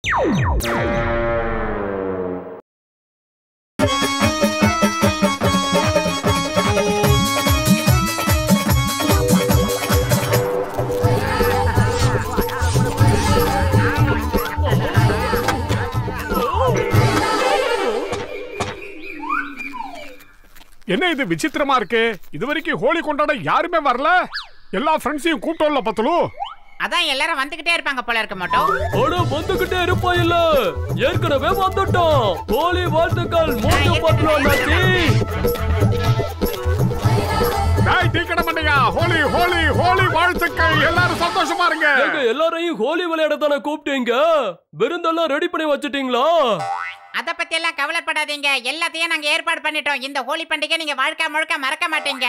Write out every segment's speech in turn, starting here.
என்ன இது விசித்திரமா இருக்கு? இதுவரைக்கும் ஹோலி கொண்டாட யாருமே வரல. எல்லா ஃப்ரெண்ட்ஸையும் கூட்டம்ல பத்தலு. அதான் எல்லாரும் வந்துகிட்டே இருப்பாங்க போல இருக்க மாட்டோம். ஓட வந்துகிட்டே இருப்பா இல்ல. ஏற்கனவே வந்துட்டோம். ஹோலி வாழ்த்துக்கள் மோட்டு பட்லோ நாச்சி. டேய் டீக்கட மண்டையா, ஹோலி ஹோலி ஹோலி வாழ்த்துக்கள். எல்லாரும் சந்தோஷமா இருங்க. எங்க எல்லாரையும் ஹோலி விளையாட தான கூப்பிட்டீங்க. விருந்தெல்லாம் ரெடி பண்ணி வச்சிட்டீங்களா? அத பத்தி எல்லாம் கவலைப்படாதீங்க. எல்லாத்தையும் நாங்க ஏற்பாடு பண்ணிட்டோம். இந்த ஹோலி பண்டிகை நீங்க வாழ்க்கை முழுக்க மறக்க மாட்டீங்க.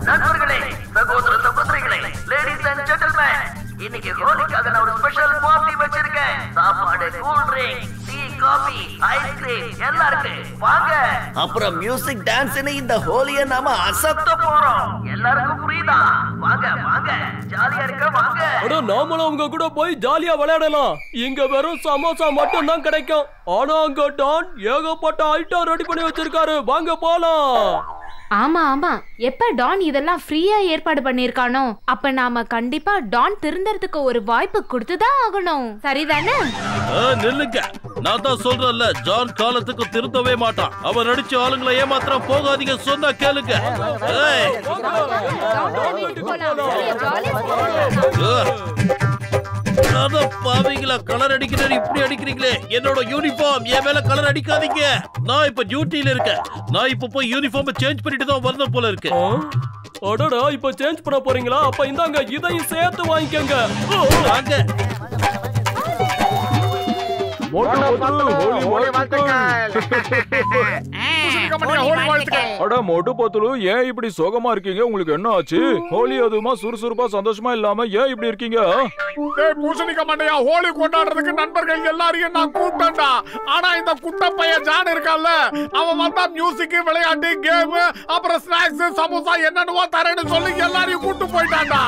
நண்பர்களே, சகோதர சகோதரிகளே, லேடீஸ் அண்ட் ஜென்டில்மேன், இன்னைக்கு ஹோலிக்காக நான் ஒரு ஸ்பெஷல் பார்ட்டி வச்சிருக்கேன். சாப்பாடு, cool drink, tea, coffee, ice cream எல்லாம் இருக்கு. வாங்க. அப்புறம் மியூசிக் டான்ஸ்னு இந்த ஹோலியை நாம அசத்த போறோம். எல்லாருக்கும் புரியுதா? வாங்க வாங்க, ஜாலியா இருக்க வாங்க. அட நாமளும் உங்க கூட போய் ஜாலியா விளையாடலாம். இங்க வெறும் சமோசா மட்டும் தான் கிடைக்கும். ஆனா அங்க டான் ஏகப்பட்ட ஐட்டம் ரெடி பண்ணி வச்சிருக்காரு. வாங்க போலாம். ஆமா ஆமா, எப்ப டான் இதெல்லாம் ஃப்ரீயா ஏற்பாடு பண்ணிருக்கானோ அப்ப நாம கண்டிப்பா டான் திருந்தறதுக்கு ஒரு வாய்ப்பு கொடுத்துதான் ஆகணும். சரிதானே? நில்லுங்க, நான் தான் சொல்றேன்ல, ஜான் காலத்துக்கு திருந்தவே மாட்டான். அவன் நடிச்ச ஆளுங்களை ஏமாத்திரம் போகாதீங்க, சொன்னா கேளுங்க. பாவீங்களா, கலர் அடிக்கிறேன் இப்படி அடிக்கிறீங்களே. என்னோட யூனிஃபார்ம், என் மேல கலர் அடிக்காதீங்க. நான் இப்ப டியூட்டில இருக்கேன். நான் இப்ப போய் யூனிஃபார்ம் சேஞ்ச் பண்ணிட்டு தான் வரணும் போல இருக்கு. அடடா, இப்ப சேஞ்ச் பண்ண போறீங்களா? அப்ப இந்தாங்க, இதையும் சேர்த்து வாங்கிக்கங்க. வாங்க. மோட்டு பத்துலு, ஏன் இப்படி சோகமா இருக்கீங்க? உங்களுக்கு என்ன ஆச்சு? ஹோலி அதுமா சுறுசுறுப்பா சந்தோஷமா இல்லாம ஏன் இப்படி இருக்கீங்க? பூசணிக்க மண்டையா, ஹோலி கொண்டாடுறதுக்கு நண்பர்கள் எல்லாரையும் நான் கூப்பிட்டேன்டா. ஆனா இந்த குட்ட பையன் ஜான் இருக்கான்ல, அவன் வந்தா மியூசிக், விளையாட்டு, கேம், அப்புறம் ஸ்நாக்ஸ், சமோசா என்னன்னு தரேன்னு சொல்லி எல்லாரையும் கூட்டு போயிட்டான்டா.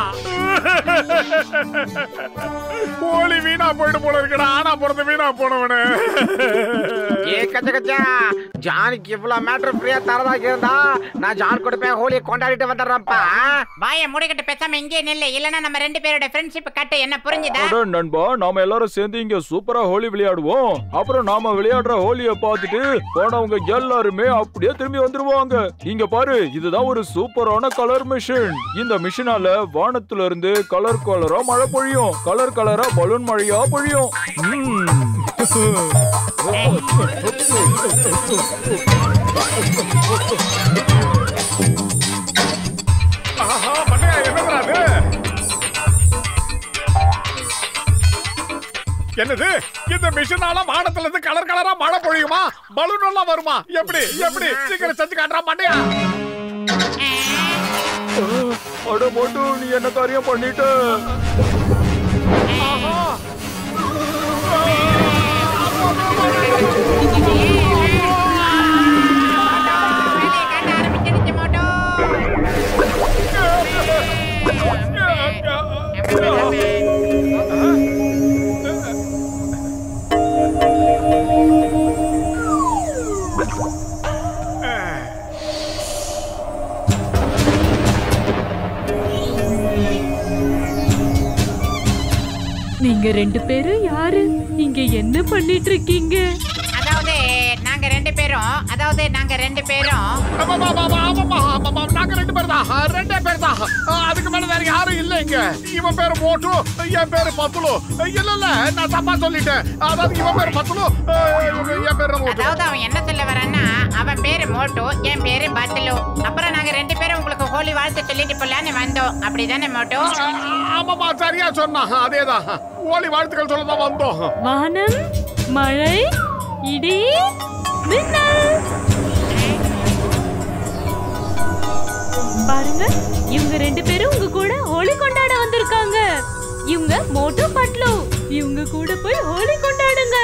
ஹோலி வீணா போயிட்டு போல இருக்கடா. ஆனா பிறந்து வீணா போனவனு. ஏ கச்ச கச்சா, ஜானுக்கு இவ்வளவு மேட்டர் ஃப்ரீயா தரதா இருந்தா நான் ஜான் கூட போய் ஹோலியை கொண்டாடிட்டு வந்துடுறேன்ப்பா. வாயை மூடிக்கிட்டு பேசாம இங்கே நில்லு, இல்லனா நம்ம ரெண்டு பேரோட ஃப்ரெண்ட்ஷிப் கட்டு. என்ன புரிஞ்சுதா? நண்பா, நாம எல்லாரும் சேர்ந்து இங்க சூப்பரா ஹோலி விளையாடுவோம். அப்புறம் நாம விளையாடுற ஹோலியை பார்த்துட்டு போனவங்க எல்லாருமே அப்படியே திரும்பி வந்துருவாங்க. இங்க பாரு, இதுதான் ஒரு சூப்பரான கலர் மிஷின். இந்த மிஷினால வானத்துல இருந்து கலர் கலரா மழை பொழியும். கலர் கலரா பலூன் மழையா பொழியும். என்னது? இந்த மிஷினால வானத்துல இருந்து கலர் கலரா மழை பொழியுமா? பலூன் எல்லாம் வருமா? எப்படி எப்படி? சீக்கிரம் செஞ்சு காட்டுறா மண்டையா. அட மோட்டு, நீ என்ன காரியம் பண்ணிட்ட? நீங்க ரெண்டு பேரும் யாரு? இங்க என்ன பண்ணிட்டு இருக்கீங்க? அதாவது நாங்க ரெண்டு பேரும் நாங்க ரெண்டு பேர் தான். அதுக்கு மேல வேற யாரும் இல்ல இங்க. இவன் பேரு மோட்டு, என் பேரு பத்துலு. இல்ல நான் தப்பா சொல்லிட்டேன். அதாவது இவன் பேரு பத்துலு, என் பேரு மோட்டு. அதாவது அவன் என்ன சொல்ல வரான்னா, அவன் பேரு மோட்டு, என் பேரு பத்துலு. அப்புறம் நாங்க ரெண்டு பேரும் உங்களுக்கு ஹோலி வாழ்த்து சொல்லிட்டு போலான்னு வந்தோம். அப்படிதானே மோட்டு? ஆமாமா, சரியா சொன்னா. அதேதான், ஹோலி வாழ்த்துக்கள் சொல்லதான் வந்தோம். வானம், மழை, இடி, மின்னல். பாருங்க, இவங்க ரெண்டு பேரும் உங்க கூட ஹோலி கொண்டாட வந்திருக்காங்க. இவங்க மோட்டு பட்லு. இவங்க கூட போய் ஹோலி கொண்டாடுங்க.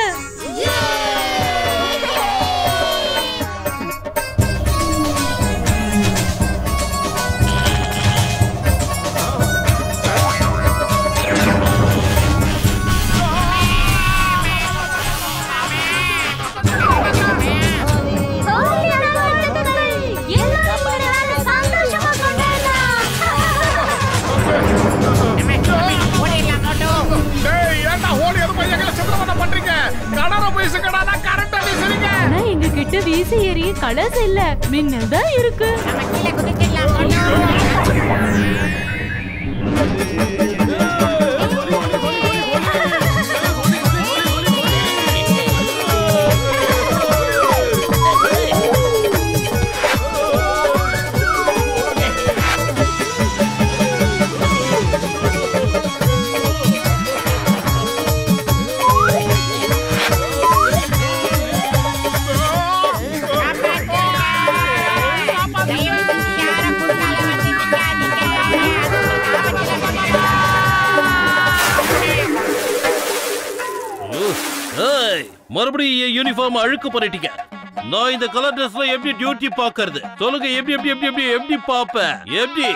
கிட்ட வீசி எறிய கலர்ஸ் இல்ல, மின்னல் தான் இருக்கு. நம்ம கீழே குதிச்சிடலாம் மோட்டோ. மறுபடியும் என் யூனிஃபார்ம் அழுக்கு பண்ணிட்டீங்க. நான் இந்த கலர் ட்ரெஸ்ல எப்படி டியூட்டி பாக்குறது? சொல்லுங்க, எப்படி எப்படி எப்படி எப்படி எப்படி பாப்பேன்? எப்படி?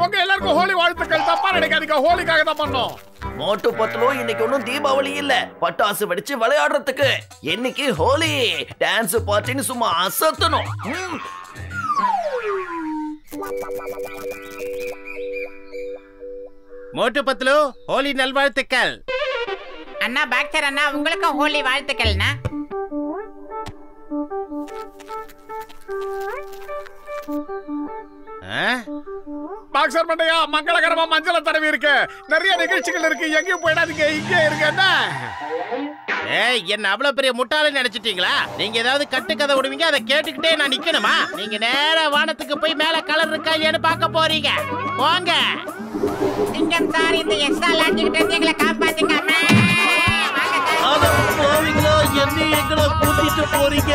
உங்க எல்லாருக்கும் ஹோலி வாழ்த்துக்கள். தப்பா நினைக்காதீங்க, ஹோலிக்காக தான் பண்ணோம். மோட்டு பத்லு, இன்னைக்கு ஒன்னும் தீபாவளி இல்ல, பட்டாசு வெடிச்சு விளையாடுறதுக்கு. இன்னைக்கு ஹோலி டான்ஸ் பார்ட்டின்னு சும்மா அசத்தணும். மோட்டு பத்லு, ஹோலி நல்வாழ்த்துக்கள். அண்ணா பாக்ஸர் அண்ணா, உங்களுக்கும் ஹோலி வாழ்த்துக்கள்ண்ணா. பாக்ஸர் மண்டையா, மங்களகரமா மஞ்சள தடவி இருக்கு. நிறைய நிகழ்ச்சிகள் இருக்கு, எங்கேயும் போயிடாதீங்க, இங்கே இருங்க. என்ன என்ன அவ்வளவு பெரிய முட்டாளன்னு நினைச்சிட்டீங்களா? நீங்க ஏதாவது கட்டுக்கதை விடுவீங்க, அதை கேட்டுக்கிட்டே நான் நிக்கணுமா? நீங்க நேரா வானத்துக்கு போய் மேல கலர் இருக்கா இல்லையான்னு பார்க்க போறீங்க. போங்க. சிங்கம் சார், இந்த எக்ஸ்ட்ரா லாட்டிக்கிட்டு எங்களை காப்பாத்துங்க. என்ன எங்களை கூட்டிட்டு போறீங்க?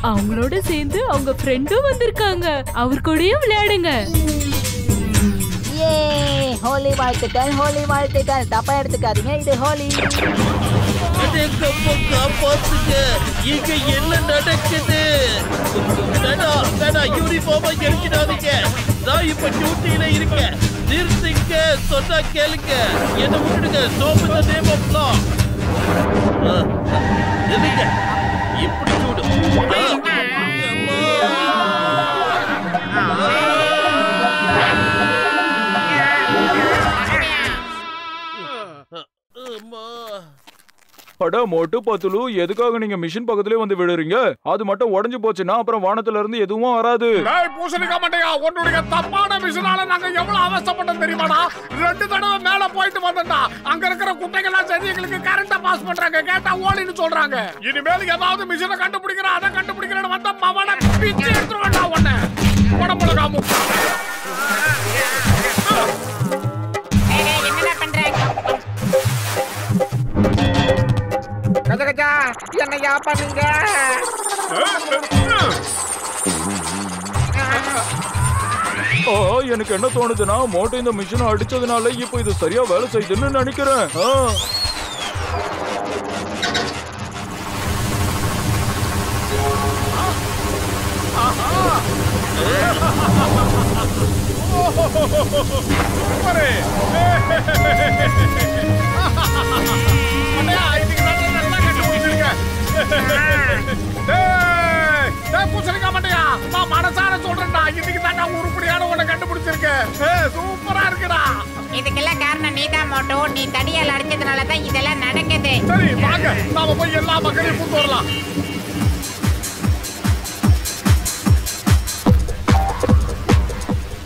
அவங்களோட சேர்ந்து அவங்க ஃப்ரெண்டும் வந்திருக்காங்க. அவர் கூடயும் விளையாடுங்க. ஹோலி வாழ்த்துக்கள், ஹோலி வாழ்த்துக்கள். தப்பா எடுத்துக்காதீங்க, இது ஹோலி. காப்பாத்துங்க, இங்க என்ன நடக்குது? யூனிஃபார்மா எரிச்சிடாதீங்க. நான் இப்ப டியூட்டியில இருக்கேன். நிறுத்துங்க, சொன்னா கேளுங்க. என்ன விட்டுடுங்க. Soap the name of law. எதுங்க இப்படி சூடு? அட மோட்டு பத்துலு, எதுக்காக நீங்க மிஷின் பக்கத்துலயே வந்து விடுறீங்க? அது மட்டும் உடைஞ்சு போச்சுன்னா அப்புறம் வானத்துல இருந்து எதுவும் வராது. பூசணிக்கா மண்டையா, உன்னுடைய தப்பான மிஷினால நாங்க எவ்வளவு அவசரப்பட்டோம் தெரியுமாடா? 2 தடவை மேல போயிட்டு வந்தா அங்க இருக்கிற குட்டைகள்லாம் சரி எங்களுக்கு கரண்ட பாஸ் பண்றாங்க. கேட்டா ஓலின்னு சொல்றாங்க. இனிமேல் ஏதாவது மிஷினை கண்டுபிடிக்கிறேன், அதை கண்டுபிடிக்கிறேன்னு வந்த மவன பிச்சு எடுத்துருவேன்டா உன்னை. உடம்புல என்னடா பண்றாங்க? கஜகஜா, என்னையா பண்ணீங்க? எனக்கு என்ன தோணுதுன்னா, மோட்டோ இந்த மிஷினை அடிச்சதுனால இப்போ இது சரியா வேலை செய்யுதுன்னு நினைக்கிறேன். பூசணிக்கா மண்டையா, நான் மனசார சொல்றேன்டா, இன்னைக்கு தான் நான் உருப்படியான ஒண்ணை கண்டுபிடிச்சிருக்கேன். சூப்பரா இருக்குடா. இதுக்கெல்லாம் காரணம் நீதான் மோட்டோ. நீ தடியால் அடிச்சதுனால தான் இதெல்லாம் நடக்குது. சரி வாங்க, நாம போய் எல்லா மக்களையும் கூட்டு வரலாம்.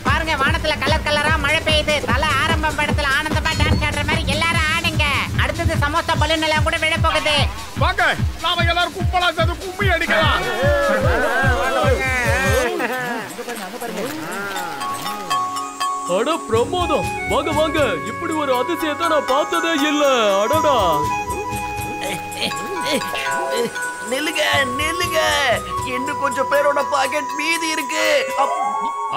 பாருங்க, வானத்துல கலர் கலரா மழை பெய்யுது. தலை ஆரம்பம் படத்துல ஆனந்தமா டான்ஸ் ஆடுற மாதிரி எல்லாரும் ஆடுங்க. அடுத்தது சமோசா பலூன் எல்லாம் கூட விழ போகுது. வாங்க, நாம எல்லாரும் கும்பலா சேர்ந்து கும்மி அடிக்கலாம். அட பிரமோதம், வாங்க வாங்க. இப்படி ஒரு அதிசயத்தை நான் பார்த்ததே இல்ல. அடடா, நில்லுங்க நில்லுங்க, இன்னும் கொஞ்சம் பேரோட பாக்கெட் மீதி இருக்கு.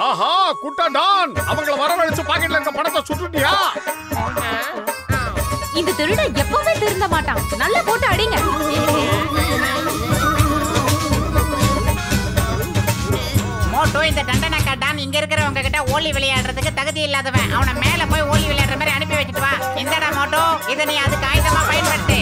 ஆஹா, குட்டாண்டான், அவங்கள வரவழைச்சு பாக்கெட்ல இருக்க பணத்தை சுட்டுட்டியா? இந்த திருடன் எப்பவுமே திருந்த மாட்டான். நல்லா போட்டு அடிங்க. மோட்டோ, இந்த தண்டனக்கா டான் இங்க இருக்கிறவங்க கிட்ட ஓலி விளையாடுறதுக்கு தகுதி இல்லாதவன். அவனை மேல போய் ஓலி விளையாடுற மாதிரி அனுப்பி வச்சுட்டு வா. இந்தடா மோட்டோ, இதை நீ அதுக்கு ஆயுதமா பயன்படுத்து.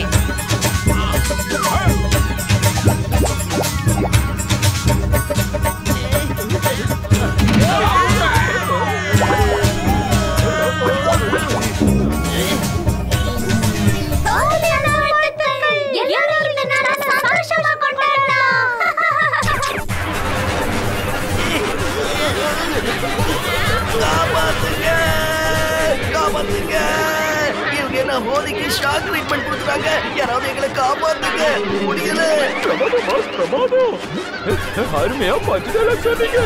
ட்ரீட்மெண்ட் கொடுக்குறாங்க. யாராவது எங்களை காப்பாத்துங்க, முடியல. பிரமாதம். அருமையா பஞ்சு சொன்னீங்க.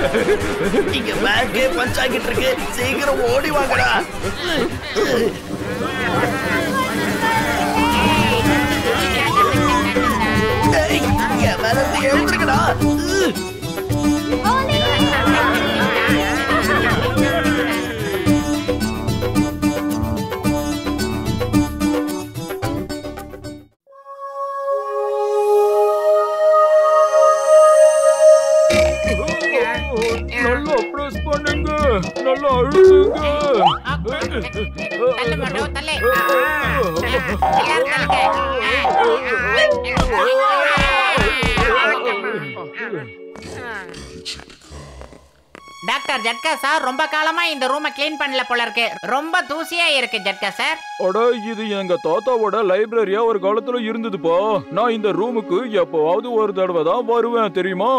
இங்க பேக்கே பஞ்ச் ஆகிட்டு இருக்கு. சீக்கிரம் ஓடி வாங்கடா. என் மேல இருந்து எழுந்திருக்கடா. நல்லா பிரஸ் பண்ணுங்க, நல்லா அழுத்துங்க. தள்ளு மோட்டு தள்ளு. டாக்டர் ஜட்கா சார், ரொம்ப காலமா இந்த ரூமை க்ளீன் பண்ணல போல இருக்கு. ரொம்ப தூசியா இருக்கு ஜட்கா சார். அட, இது எங்க தாத்தாவோட லைப்ரரியா ஒரு காலத்துல இருந்ததுப்பா. நான் இந்த ரூமுக்கு எப்பவாவது ஒரு தடவை தான் வருவேன், தெரியுமா?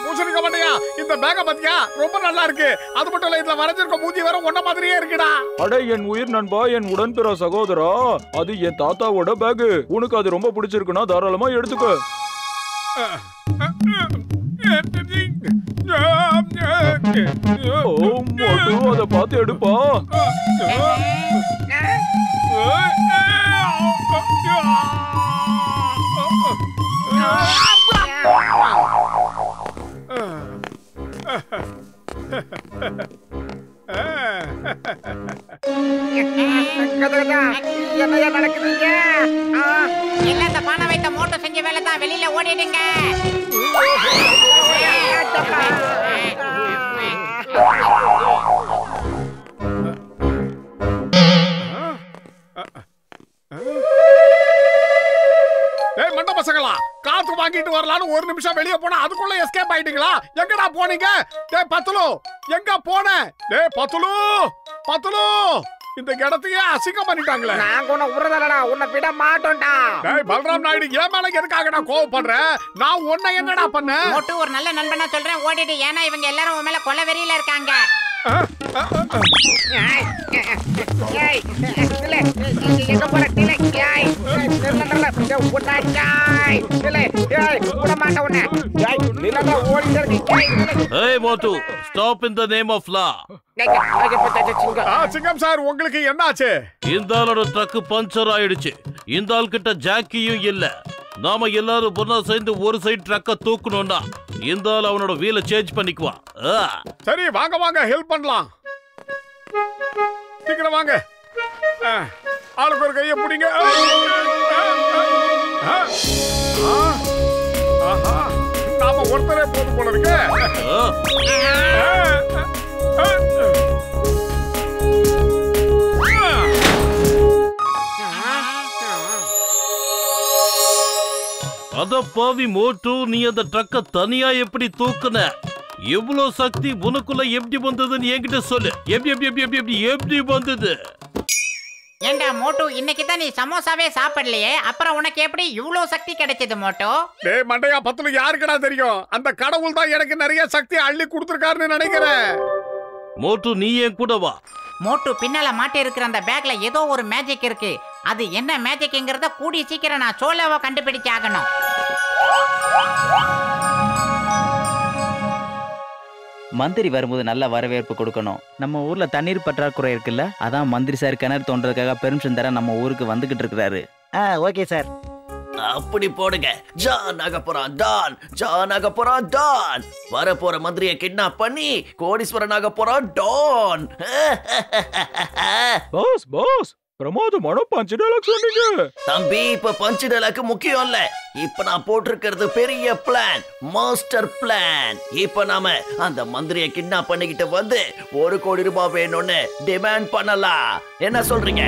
பூசணிக்க மாட்டியா? இந்த பேக்க பாத்தியா? ரொம்ப நல்லா இருக்கு. அது மட்டும் இல்ல, இதுல வரைஞ்சிருக்க மூஞ்சி வேற ஒன்ன மாதிரியே இருக்குடா. அட, என் உயிர் நண்பா, என் உடன்பிற சகோதரா, அது என் தாத்தாவோட பேக். உனக்கு அது ரொம்ப பிடிச்சிருக்குன்னா தாராளமா எடுத்துக்க. அத பார்த்து எடுப்பா. என்ன நடக்குதுங்க? எல்லாம் இந்த பானை வைத்த மோட்டோ செஞ்ச வேலை தான். வெளியில ஓடிடுங்க. மண்ட பசங்களா, காத்து வாங்கிட்டு வரலான்னு ஒரு நிமிஷம் வெளியே போனா அதுக்குள்ள எஸ்கேப் ஆயிட்டீங்களா? எங்கடா போனீங்க? டேய் பத்துலு, எங்க போன? டேய் பத்துலு, பத்துலு, இந்த இடத்தையே அசிங்கம் பண்ணிட்டாங்களே. நாங்க உன்னை விடுறதில்லடா, உன்னை விட மாட்டோம்டா. டேய் பல்ராம் நாயுடு, என் மேல எதுக்காகடா கோவப்படுற? நான் உன்னை என்னடா பண்ண? மோட்டு ஒரு நல்ல நண்பனா சொல்றேன், ஓடிடு. ஏன்னா இவங்க எல்லாரும் உன் மேல கொலை வெறியில இருக்காங்க. எங்க போற? Stop in the name of law. சிங்கம் சார், உங்களுக்கு என்னாச்சு? இந்த ஆளோட ட்ரக் பஞ்சர் ஆயிடுச்சு. இந்த ஆள் கிட்ட ஜாக்கியும் இல்ல. நாம எல்லாரும் பொண்ணா சேர்ந்து ஒரு சைடு ட்ரக்க தூக்கணும்னா இந்த ஆள் அவனோட வீலை சேஞ்ச் பண்ணிக்குவான். சரி, வாங்க வாங்க, ஹெல்ப் பண்ணலாம். சீக்கிரம் வாங்க. ஆளுக்கு ஒரு கையை பிடிங்க. நாம ஒருத்தரே போது போல இருக்கு. அத பாவி மோட்டு, நீ அந்த ட்ரக்க தனியா எப்படி தூக்குன? எவ்வளவு சக்தி உனக்குள்ள எப்படி வந்ததுன்னு என்கிட்ட சொல்லு. எப்படி வந்தது? ஏண்டா மோட்டு, இன்னைக்கு தான் நீ சமோசாவே சாப்பிடலையே, அப்புறம் உனக்கு எப்படி இவ்ளோ சக்தி கிடைச்சது மோட்டு? டேய் மண்டையா பத்துல, யாருக்குடா தெரியும்? அந்த கடவுள் தான் எனக்கு நிறைய சக்தி அள்ளி கொடுத்திருக்காருன்னு நினைக்கிறேன். மோட்டு, நீ என் கூட வா. மோட்டு, பின்னால மாட்டி இருக்கிற அந்த பேக்ல ஏதோ ஒரு மேஜிக் இருக்கு. அது என்ன மேஜிக்ங்கறத கூடி சீக்கிரம் நான் சோலாவை கண்டுபிடிச்சாகணும். மந்திரி வரும்போது நல்ல வரவேற்பு கொடுக்கணும். நம்ம ஊர்ல தண்ணீர் பற்றாக்குறை இருக்குல்ல, அதான் மந்திரி சார் கிணறு தோன்றதுக்காக பெர்மிஷன் தர நம்ம ஊருக்கு வந்துகிட்டு இருக்கிறாரு. Okay sir. அப்படி போடுங்க. ஜான் ஆக போறான் டான், ஜான் ஆக போறான் டான். வர போற மந்திரியை கிட்னாப் பண்ணி கோடீஸ்வரன் ஆக போறான் டான். பாஸ் பாஸ், பிரமாதமான பஞ்ச் டயலாக் சொன்னீங்க. தம்பி, இப்ப பஞ்ச் டயலாக் முக்கியம் இல்ல. இப்ப நான் போட்டிருக்கிறது பெரிய பிளான், மாஸ்டர் பிளான். இப்ப நாம அந்த மந்திரியை கிட்னாப் பண்ணிக்கிட்டு வந்து 1 கோடி ரூபாய் வேணும்னு டிமாண்ட் பண்ணலாம். என்ன சொல்றீங்க?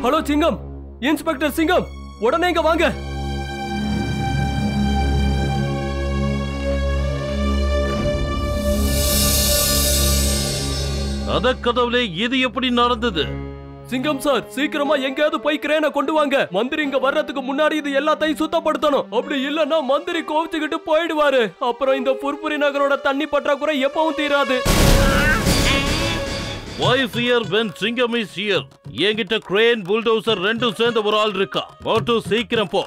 ஹலோ சிங்கம், இன்ஸ்பெக்டர் சிங்கம், உடனே இங்க வாங்க. அத கடவுளே, இது எப்படி நடந்தது? சிங்கம் சார், சீக்கிரமா எங்கேயாவது போய் கிரேனை கொண்டு வாங்க. மந்திரி இங்க வர்றதுக்கு முன்னாடி இது எல்லாத்தையும் சுத்தப்படுத்தணும். அப்படி இல்லன்னா மந்திரி கோவிச்சுக்கிட்டு போயிடுவாரு. அப்புறம் இந்த புர்புரி நகரோட தண்ணி பற்றாக்குறை எப்பவும் தீராது. Why fear when Singam is here? என்கிட்ட கிரேன், புல்டோசர் ரெண்டும் சேர்ந்த ஒரு ஆள் இருக்கா. மோட்டு சீக்கிரம் போ.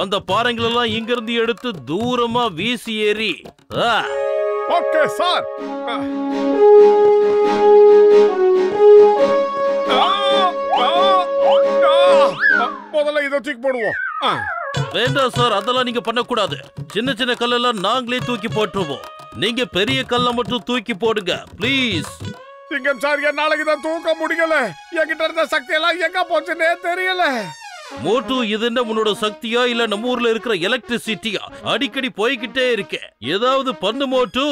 அந்த பாறைங்களெல்லாம் இங்கிருந்து எடுத்து தூரமா வீசி ஏறி. Okay sir. முதல்ல இதை தூக்கி போடுவோம். வேண்டாம் சார், அதெல்லாம் நீங்க பண்ணக்கூடாது. சின்ன சின்ன கல்லெல்லாம் நாங்களே தூக்கி போட்டுருவோம். நீங்க பெரிய கல்லை மட்டும் தூக்கி போடுங்க ப்ளீஸ். சிங்கம் சார், என்னால இதை தூக்க முடியல. என்கிட்ட இருந்த சக்தி எல்லாம் எங்க போச்சுன்னே தெரியல. மோட்டு, இது என்ன உன்னோட சக்தியா இல்ல நம்ம ஊர்ல இருக்கிற எலக்ட்ரிசிட்டியா? அடிக்கடி போய்கிட்டே இருக்கேன். ஏதாவது பண்ணு மோட்டு,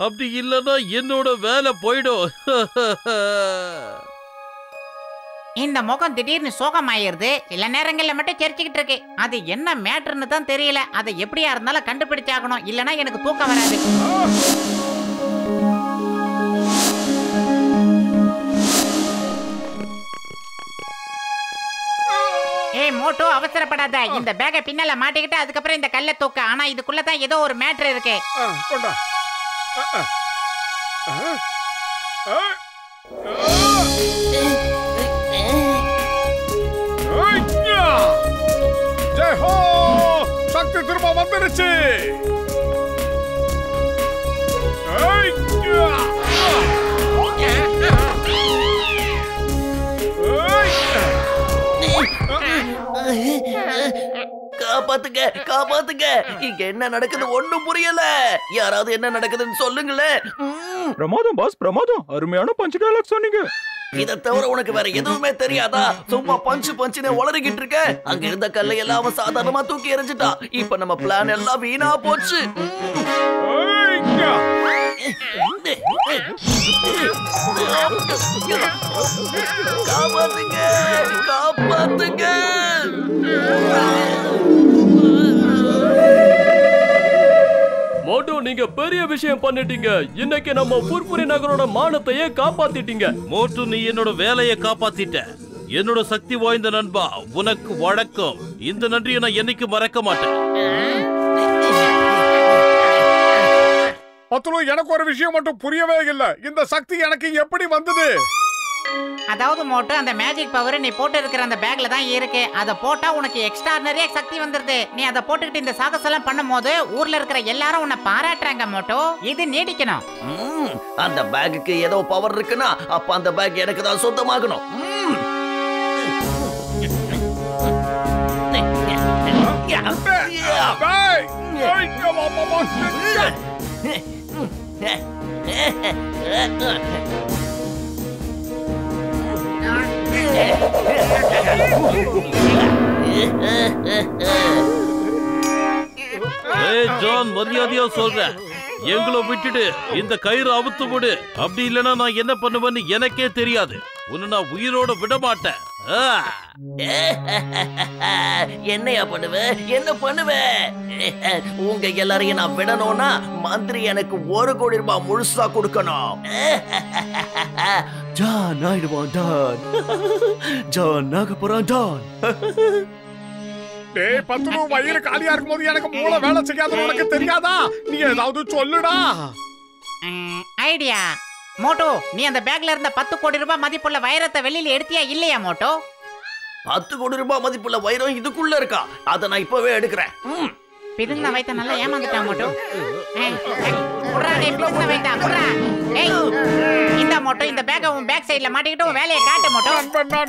அப்படி இல்லன்னா என்னோட வேலை போயிடும். இந்த முகம் திடீர்னு சோகமாயிருது. சில நேரங்கள்ல மட்டும் சிரிச்சுக்கிட்டு இருக்கு. அது என்ன மேட்டர்னு தான் தெரியல. அதை எப்படியா இருந்தாலும் கண்டுபிடிச்சாகணும், இல்லனா எனக்கு தூக்கம் வராது. ஏய் மோட்டோ, அவசரப்படாத. இந்த பேக்கை பின்னால மாட்டிக்கிட்டு அதுக்கப்புறம் இந்த கல்லை தூக்க. ஆனா இதுக்குள்ள தான் ஏதோ ஒரு மேட்டர் இருக்கு. சக்தி திரும்ப வந்துருச்சு. காப்பாத்துங்க, காப்பாத்துங்க. இங்க என்ன நடக்குது ஒண்ணும் புரியல. யாராவது என்ன நடக்குதுன்னு சொல்லுங்களேன். பிரமாதம் பாஸ், பிரமாதம். அருமையான பஞ்ச் டயலாக் சொன்னீங்க. இத தவிர உனக்கு வேற எதுவுமே தெரியாதா? சும்மா பஞ்சு உளறிக்கிட்டு இருக்க. அங்க இருந்த கல்லை எல்லாம் அவன் சாதாரணமா தூக்கி எறிஞ்சிட்டான். இப்ப நம்ம பிளான் எல்லாம் வீணா போச்சு. காப்பாத்துங்க, காப்பாத்துங்க. மோட்டு, நீங்க பெரிய விஷயம் பண்ணிட்டீங்க. இன்னைக்கு நம்ம புர்புரி நகரோட மானத்தையே காப்பாத்திட்டீங்க. மோட்டு, நீ என்னோட வேலையை காப்பாத்திட்ட. என்னோட சக்தி வாய்ந்த நண்பா, உனக்கு வணக்கம். இந்த நன்றியை நான் என்னைக்கு மறக்க மாட்டேன். பத்துலு, எனக்கு ஒரு விஷயம் மட்டும் புரியவே இல்லை. இந்த சக்தி எனக்கு எப்படி வந்தது? அதாவது மோட்டோ, அந்த மேஜிக் பவர் நீ போட்டு இருக்கிற அந்த பேக்ல தான் இருக்கு. அதை போட்டா உனக்கு எக்ஸ்ட்ரானரியா சக்தி வந்துருது. நீ அதை போட்டுக்கிட்டு இந்த சாகசம் எல்லாம் பண்ணும் போது ஊர்ல இருக்கிற எல்லாரும் உன்னை பாராட்டுறாங்க மோட்டோ. இது நீடிக்கணும். அந்த பேக்குக்கு ஏதோ பவர் இருக்குன்னா அப்ப அந்த பேக் எனக்கு தான் சொந்தமாகணும். ஜான், மரியாதையா சொல்றேன், எங்களை விட்டுடு. இந்த கயிறு அவுத்து விடு. அப்படி இல்லைன்னா நான் என்ன பண்ணுவேன்னு எனக்கே தெரியாது. உன்னை நான் உயிரோட விட மாட்டேன். என்னையா பண்ணுவ? என்ன பண்ணுவ? உங்க எல்லாரையும் நான் விடணும்னா மந்திரி எனக்கு 1 கோடி ரூபாய் முழுசா கொடுக்கணும். ஜான் ஆயிடுவான் டான். ஜான் ஆக போறான் டான். டேய் பத்துலு, வயிறு காலியா இருக்கும்போது எனக்கு மூளை வேலை செய்யாதுன்னு உனக்கு தெரியாதா? நீ ஏதாவது சொல்லுடா. ஐடியா மோட்டோ, நீ அந்த பேக்ல இருந்த 10 கோடி ரூபாய் மதிப்புள்ள வைரத்தை வெளியில எடுத்தியா இல்லையா மோட்டோ? 10 கோடி ரூபாய் மதிப்புள்ள வைரம் இதுக்குள்ள இருக்கா? அதை நான் இப்பவே எடுக்கிறேன். பிதுங்க வைத்த நல்லா ஏமாந்துட்டான் மோட்டோ. இந்த மோட்டோ, இந்த பேக்க உன் பேக் சைடுல மாட்டிக்கிட்டு உன் வேலையை காட்டு மோட்டோ.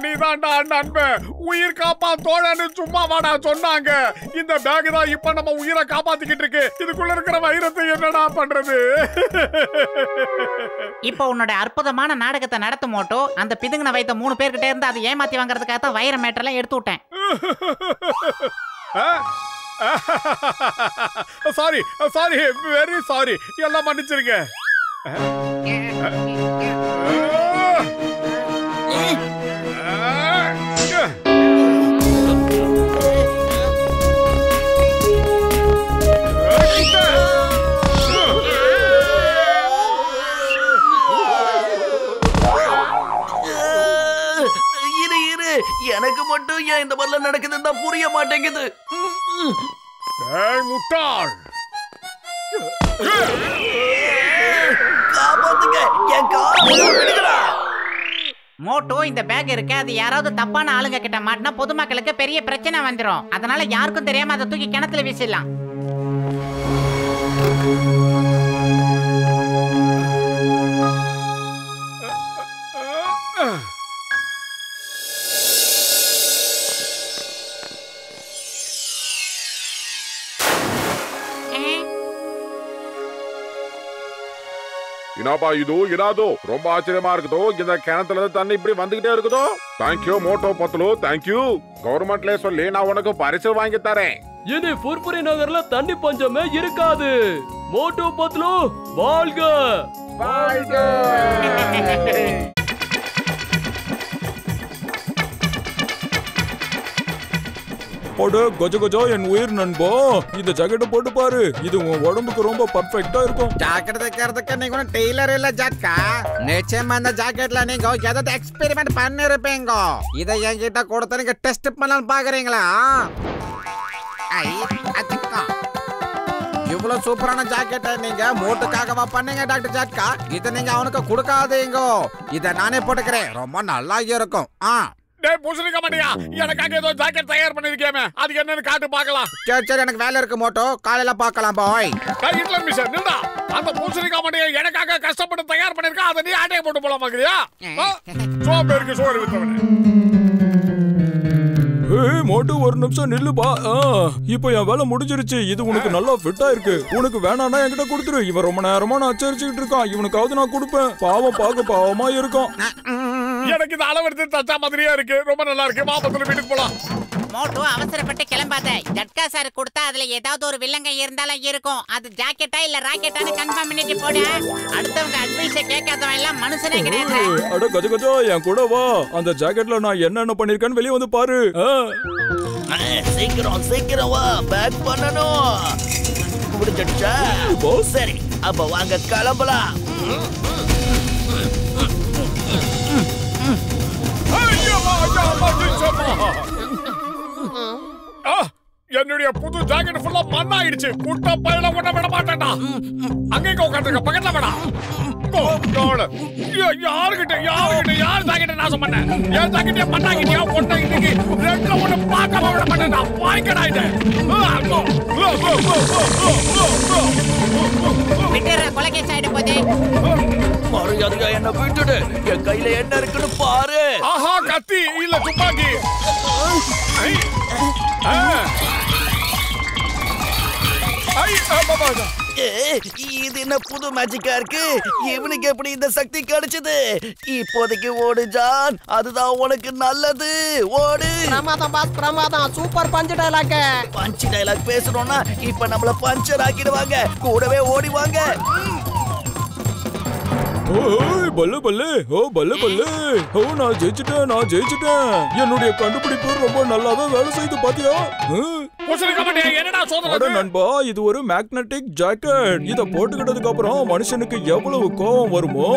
நீ தான்டா நண்பன். உயிர் காப்பா தோழன்னு சும்மா வாடா சொன்னாங்க. இந்த பேக் தான் இப்ப நம்ம உயிரை காப்பாத்திக்கிட்டு இருக்கு. இதுக்குள்ள இருக்கிற வைரத்தை என்னடா பண்றது? இப்ப உன்னோட அற்புதமான நாடகத்தை நடத்து மோட்டோ. அந்த பிதுங்க வைத்த 3 பேர்கிட்ட இருந்து அதை ஏமாத்தி வாங்குறதுக்காக தான் வைர மேட்டெல்லாம் எடுத்து விட்டேன். Sorry sorry, very sorry. எல்லாம் மன்னிச்சிருங்க. எனக்கு மட்டும் ஏன் இந்த மாதிரிலாம் நடக்குதுன்னு தான் புரிய மாட்டேங்குது. முட்டாள், காப்பாத்துங்க, என் காலை. மோட்டோ, இந்த பேக் இருக்கு, அது யாராவது தப்பான ஆளுங்க கிட்ட மாட்டினா பொதுமக்களுக்கு பெரிய பிரச்சனை வந்துடும். அதனால யாருக்கும் தெரியாம அதை தூக்கி கிணத்துல வீசிடலாம். இனாப்பா இது இனாதோ ரொம்ப ஆச்சரியமா இருக்குதோ. இந்த கிணத்துல இருந்து தண்ணி இப்படி வந்துகிட்டே இருக்குதோ. Thank you Motu Patlu, thank you. கவர்மெண்ட்ல சொல்லி நான் உனக்கு பரிசு வாங்கி தரேன். இனி புர்புரி நகர்ல தண்ணி பஞ்சமே இருக்காது. மோட்டோ பத்லு வாழ்க வாழ்க. அட கஜ கஜா என் உயிர் நண்பா, இந்த ஜாக்கெட்டை போட்டு பாரு. இது உன் உடம்புக்கு ரொம்ப பர்ஃபெக்ட்டா இருக்கும். ஜாக்கெட் தைக்கிறதுக்கு நீங்க ஒன்றும் டெய்லர் இல்ல ஜாக்கா. நிச்சயமா இந்த ஜாக்கெட்ல நீங்க ஏதாவது எக்ஸ்பெரிமெண்ட் பண்ணிருப்பீங்க. இதை என்கிட்ட கொடுத்து நீங்க டெஸ்ட் பண்ணலாம்னு பாக்குறீங்களா? இவ்வளவு சூப்பரான ஜாக்கெட்டை நீங்க மோட்டுக்காகவா பண்ணீங்க டாக்டர் ஜாக்கா? இதை நீங்க அவனுக்கு கொடுக்காதீங்க. இதை நானே போட்டுக்கிறேன், ரொம்ப நல்லா இருக்கும். டேய் பூசணிக்க மாட்டியா, எனக்காக ஏதோ ஜாக்கெட் தயார் பண்ணிருக்கேமே, அது என்னன்னு காட்டு பார்க்கலாம். சரி சரி, எனக்கு வேலை இருக்கு மோட்டோ, காலையில பார்க்கலாம் பாய். டேய் ஹிட்லர் மிஷன் நில்டா. அந்த பூசணிக்க மாட்டியா எனக்காக கஷ்டப்பட்டு தயார் பண்ணிருக்கா, அதை நீ ஆட்டைய போட்டு போலாம் பாக்குறியா? சோம்பேறிக்கு சோறு வித்தவனே. ஏய் மோட்டு, ஒரு நிமிஷம் நில்லுப்பா. இப்போ என் வேலை முடிஞ்சிருச்சு. இது உனக்கு நல்லா ஃபிட்டா இருக்கு. உனக்கு வேணான்னா என்கிட்ட கொடுத்துரு. இவன் ரொம்ப நேரமா நான் அச்சரிச்சுக்கிட்டு இருக்கான். இவனுக்காவது நான் கொடுப்பேன். பாவம், பார்க்க பாவமா இருக்கும். எனக்கு இது அளவெடுத்து தச்சா மாதிரியே இருக்கு. ரொம்ப நல்லா இருக்கு. மாபத்துல வீட்டுக்கு போலாம். மோட்டோ, அவசரப்பட்டு கிளம்பாத. ஜட்கா சார் கொடுத்தா அதுல ஏதாவது ஒரு வில்லங்க இருந்தாலும் இருக்கும். அது ஜாக்கெட்டா இல்ல ராக்கெட்டான்னு கன்ஃபார்ம் பண்ணிட்டு போடு. அடுத்தவங்க அட்வைஸ கேட்காதவன் எல்லாம் மனுஷனே கிடையாது. அட கஜ கஜா, என் கூட வா. அந்த ஜாக்கெட்ல நான் என்னென்ன பண்ணிருக்கேன்னு வெளியே வந்து பாரு. சீக்கிரம் சீக்கிரம் வா, பேக் பண்ணணும். முடிஞ்சிடுச்சா? சரி, அப்ப வாங்க கிளம்பலாம். என்னுடைய புது ஜாக்கெட் ஃபுல்லா மண்ணாயிடுச்சு. குட்ட பையில ஒண்ண விட மாட்டேன்டா. அங்கே உட்காந்துருக்க பக்கத்துல வேடா. யாருகிட்ட யார் ஜாக்கெட்டை நாசம் பண்ண? என் ஜாக்கெட்டை மண்ணாக்கிட்டியா? ஒன்ன இன்னைக்கு ரெண்டுல ஒண்ணு பார்க்காம விட மாட்டேன்டா. வாய்க்கடா இது. விட்டுற, கொலைகேஸ் ஆயிட போதே. மரியாதையா என்ன விட்டுடு. என் கையில என்ன இருக்குன்னு பாரு. ஆஹா, கத்தி இல்ல துப்பாக்கி. இது என்ன புது மேஜிக்கா இருக்கு? இவனுக்கு எப்படி இந்த சக்தி கிடைச்சது? இப்போதைக்கு ஓடு ஜான், அதுதான் உனக்கு நல்லது. ஓடு. பிரமாதம் பாஸ், பிரமாதம். Super punch dialogue. Punch dialogue பேசணும்னா இப்ப நம்மள பஞ்சர் ஆக்கிடுவாங்க. கூடவே ஓடிவாங்க. ஓய் பல்ல பல்ல, ஓ பல்ல பல்ல, ஓ நான் ஜெயிச்சிட்டேன். என்னுடைய கண்டுபிடிப்பு ரொம்ப நல்லாதான் வேலை செய்து பாத்தியா? என்னடா நண்பா, இது ஒரு மேக்னெட்டிக் ஜாக்கெட். இத போட்டுக்கிட்டதுக்கு அப்புறம் மனுஷனுக்கு எவ்வளவு கோவம் வருமோ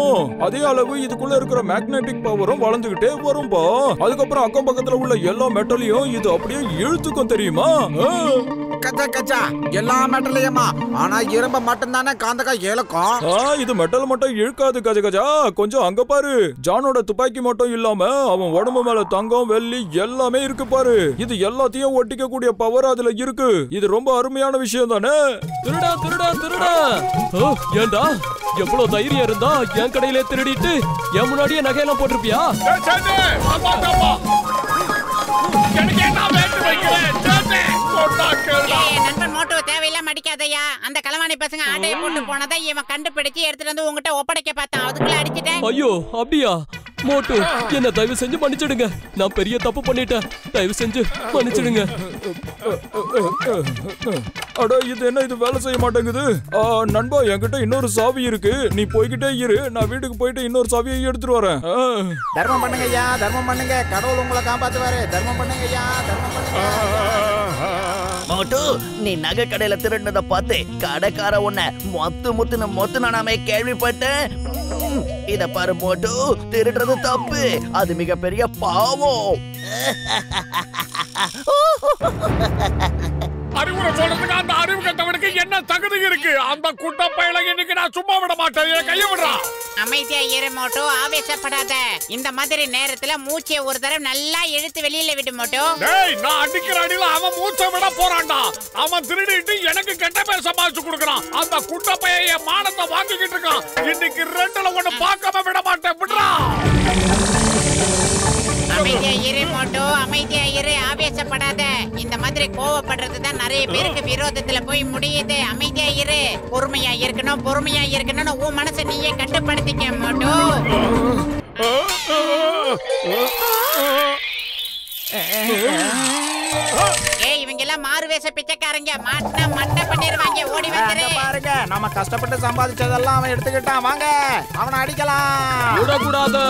அதே அளவு இதுக்குள்ள இருக்கிற மேக்னெட்டிக் பவரும் வளர்ந்துகிட்டே வரும்பா. அதுக்கப்புறம் அக்கம் பக்கத்துல உள்ள எல்லா மெட்டலையும் இது அப்படியே இழுத்துக்கும், தெரியுமா? கச்சா கச்சா, எல்லா மெட்டலையுமா? ஆனா இரும்ப மட்டும் தானே காந்தகா இழுக்கும். இது மெட்டல் மட்டும் இழுக்காது கஜ கஜா. கொஞ்சம் அங்க பாரு. ஜானோட துப்பாக்கி மட்டும் இல்லாம அவன் உடம்பு மேல தங்கம் வெள்ளி எல்லாமே இருக்கு பாரு. இது எல்லாத்தையும் ஒட்டிக்க கூடிய பவர் அதுல இருக்கு. இது ரொம்ப அருமையான விஷயம் தானே? திருடா திருடா திருடா. ஏண்டா எவ்வளவு தைரியம் இருந்தா என் கடையிலே திருடிட்டு என் முன்னாடியே நகையெல்லாம் போட்டிருப்பியா? நண்பன் மோட்டோ, தேவையில்லாம அடிக்காதையா. அந்த களவாணி பசங்க ஆட்டையை போட்டு போனதை இவன் கண்டுபிடிச்சு எடுத்துட்டு வந்து உங்ககிட்ட ஒப்படைக்க பார்த்தான். அதுக்குள்ள அடிச்சிட்டேன். ஐயோ, அப்படியா? மோட்டு, என்ன தயவு செஞ்சு மன்னிச்சிடுங்க. நான் பெரிய தப்பு பண்ணிட்டேன். தயவு செஞ்சு மன்னிச்சிடுங்க. அட, இது என்ன, இது வேலை செய்ய மாட்டேங்குது. நண்பா, என்கிட்ட இன்னொரு சாவி இருக்கு. நீ போய்கிட்டே இரு. நான் வீட்டுக்கு போயிட்டு இன்னொரு சாவியை எடுத்துட்டு வரேன். தர்மம் பண்ணுங்க ஐயா, தர்மம் பண்ணுங்க. கடவுள் உங்களை காப்பாத்துவாரு. தர்மம் பண்ணுங்க ஐயா, தர்மம் பண்ணுங்க. மோட்டு நீ நகை கடையில திருடினத பார்த்து கடைக்கார உன்னை மொத்து நானாமே கேள்விப்பட்டேன். இத பாரு மோட்டு, திருடுறது தப்பு, அது மிகப்பெரிய பாவம். அறிவுரை சொல்றதுக்கு அந்த அறிவு கட்டவனுக்கு என்ன தகுதி இருக்கு? அந்த குட்டப்பையில இன்னைக்கு நான் சும்மா விட மாட்டேன். கைய விடுறா. அமைதியா இரு மோட்டோ, ஆவேசப்படாத. இந்த மாதிரி நேரத்துல மூச்சை ஒரு தடவை நல்லா இழுத்து வெளியில விடு மோட்டோ. டேய், நான் அடிக்கிற அடியில அவன் மூச்சை விட போறான்டா. அவன் திருடிட்டு எனக்கு கெட்ட பேர் சமாளிச்சு கொடுக்கறான். அந்த குட்டப்பைய என் மானத்தை வாங்கிக்கிட்டு இருக்கான். இன்னைக்கு ரெண்டுல ஒண்ணு பார்க்காம விட மாட்டேன். விடுறா. அமைதியா இரு மோட்டோ, அமைதியா இரு, ஆவேசப்படாத. இந்த மாதிரி கோவப்படுறது தான் நிறைய பேருக்கு விரோதத்துல போய் முடியுது. அமைதியா இரு, பொறுமையா இருக்கணும் உன் மனசை நீயே கட்டுப்படுத்திக்க மோட்டோ. ஏய், இவங்க எல்லாம் மாறுவேஷ பிச்சைக்காரங்க. மாட்டா மட்டை பண்ணிடுவாங்க. ஓடி வந்துரு. பாருங்க, நம்ம கஷ்டப்பட்டு சம்பாதிச்சதெல்லாம் அவன் எடுத்துக்கிட்டான். வாங்க, அவனை அடிக்கலாம். விடக்கூடாது.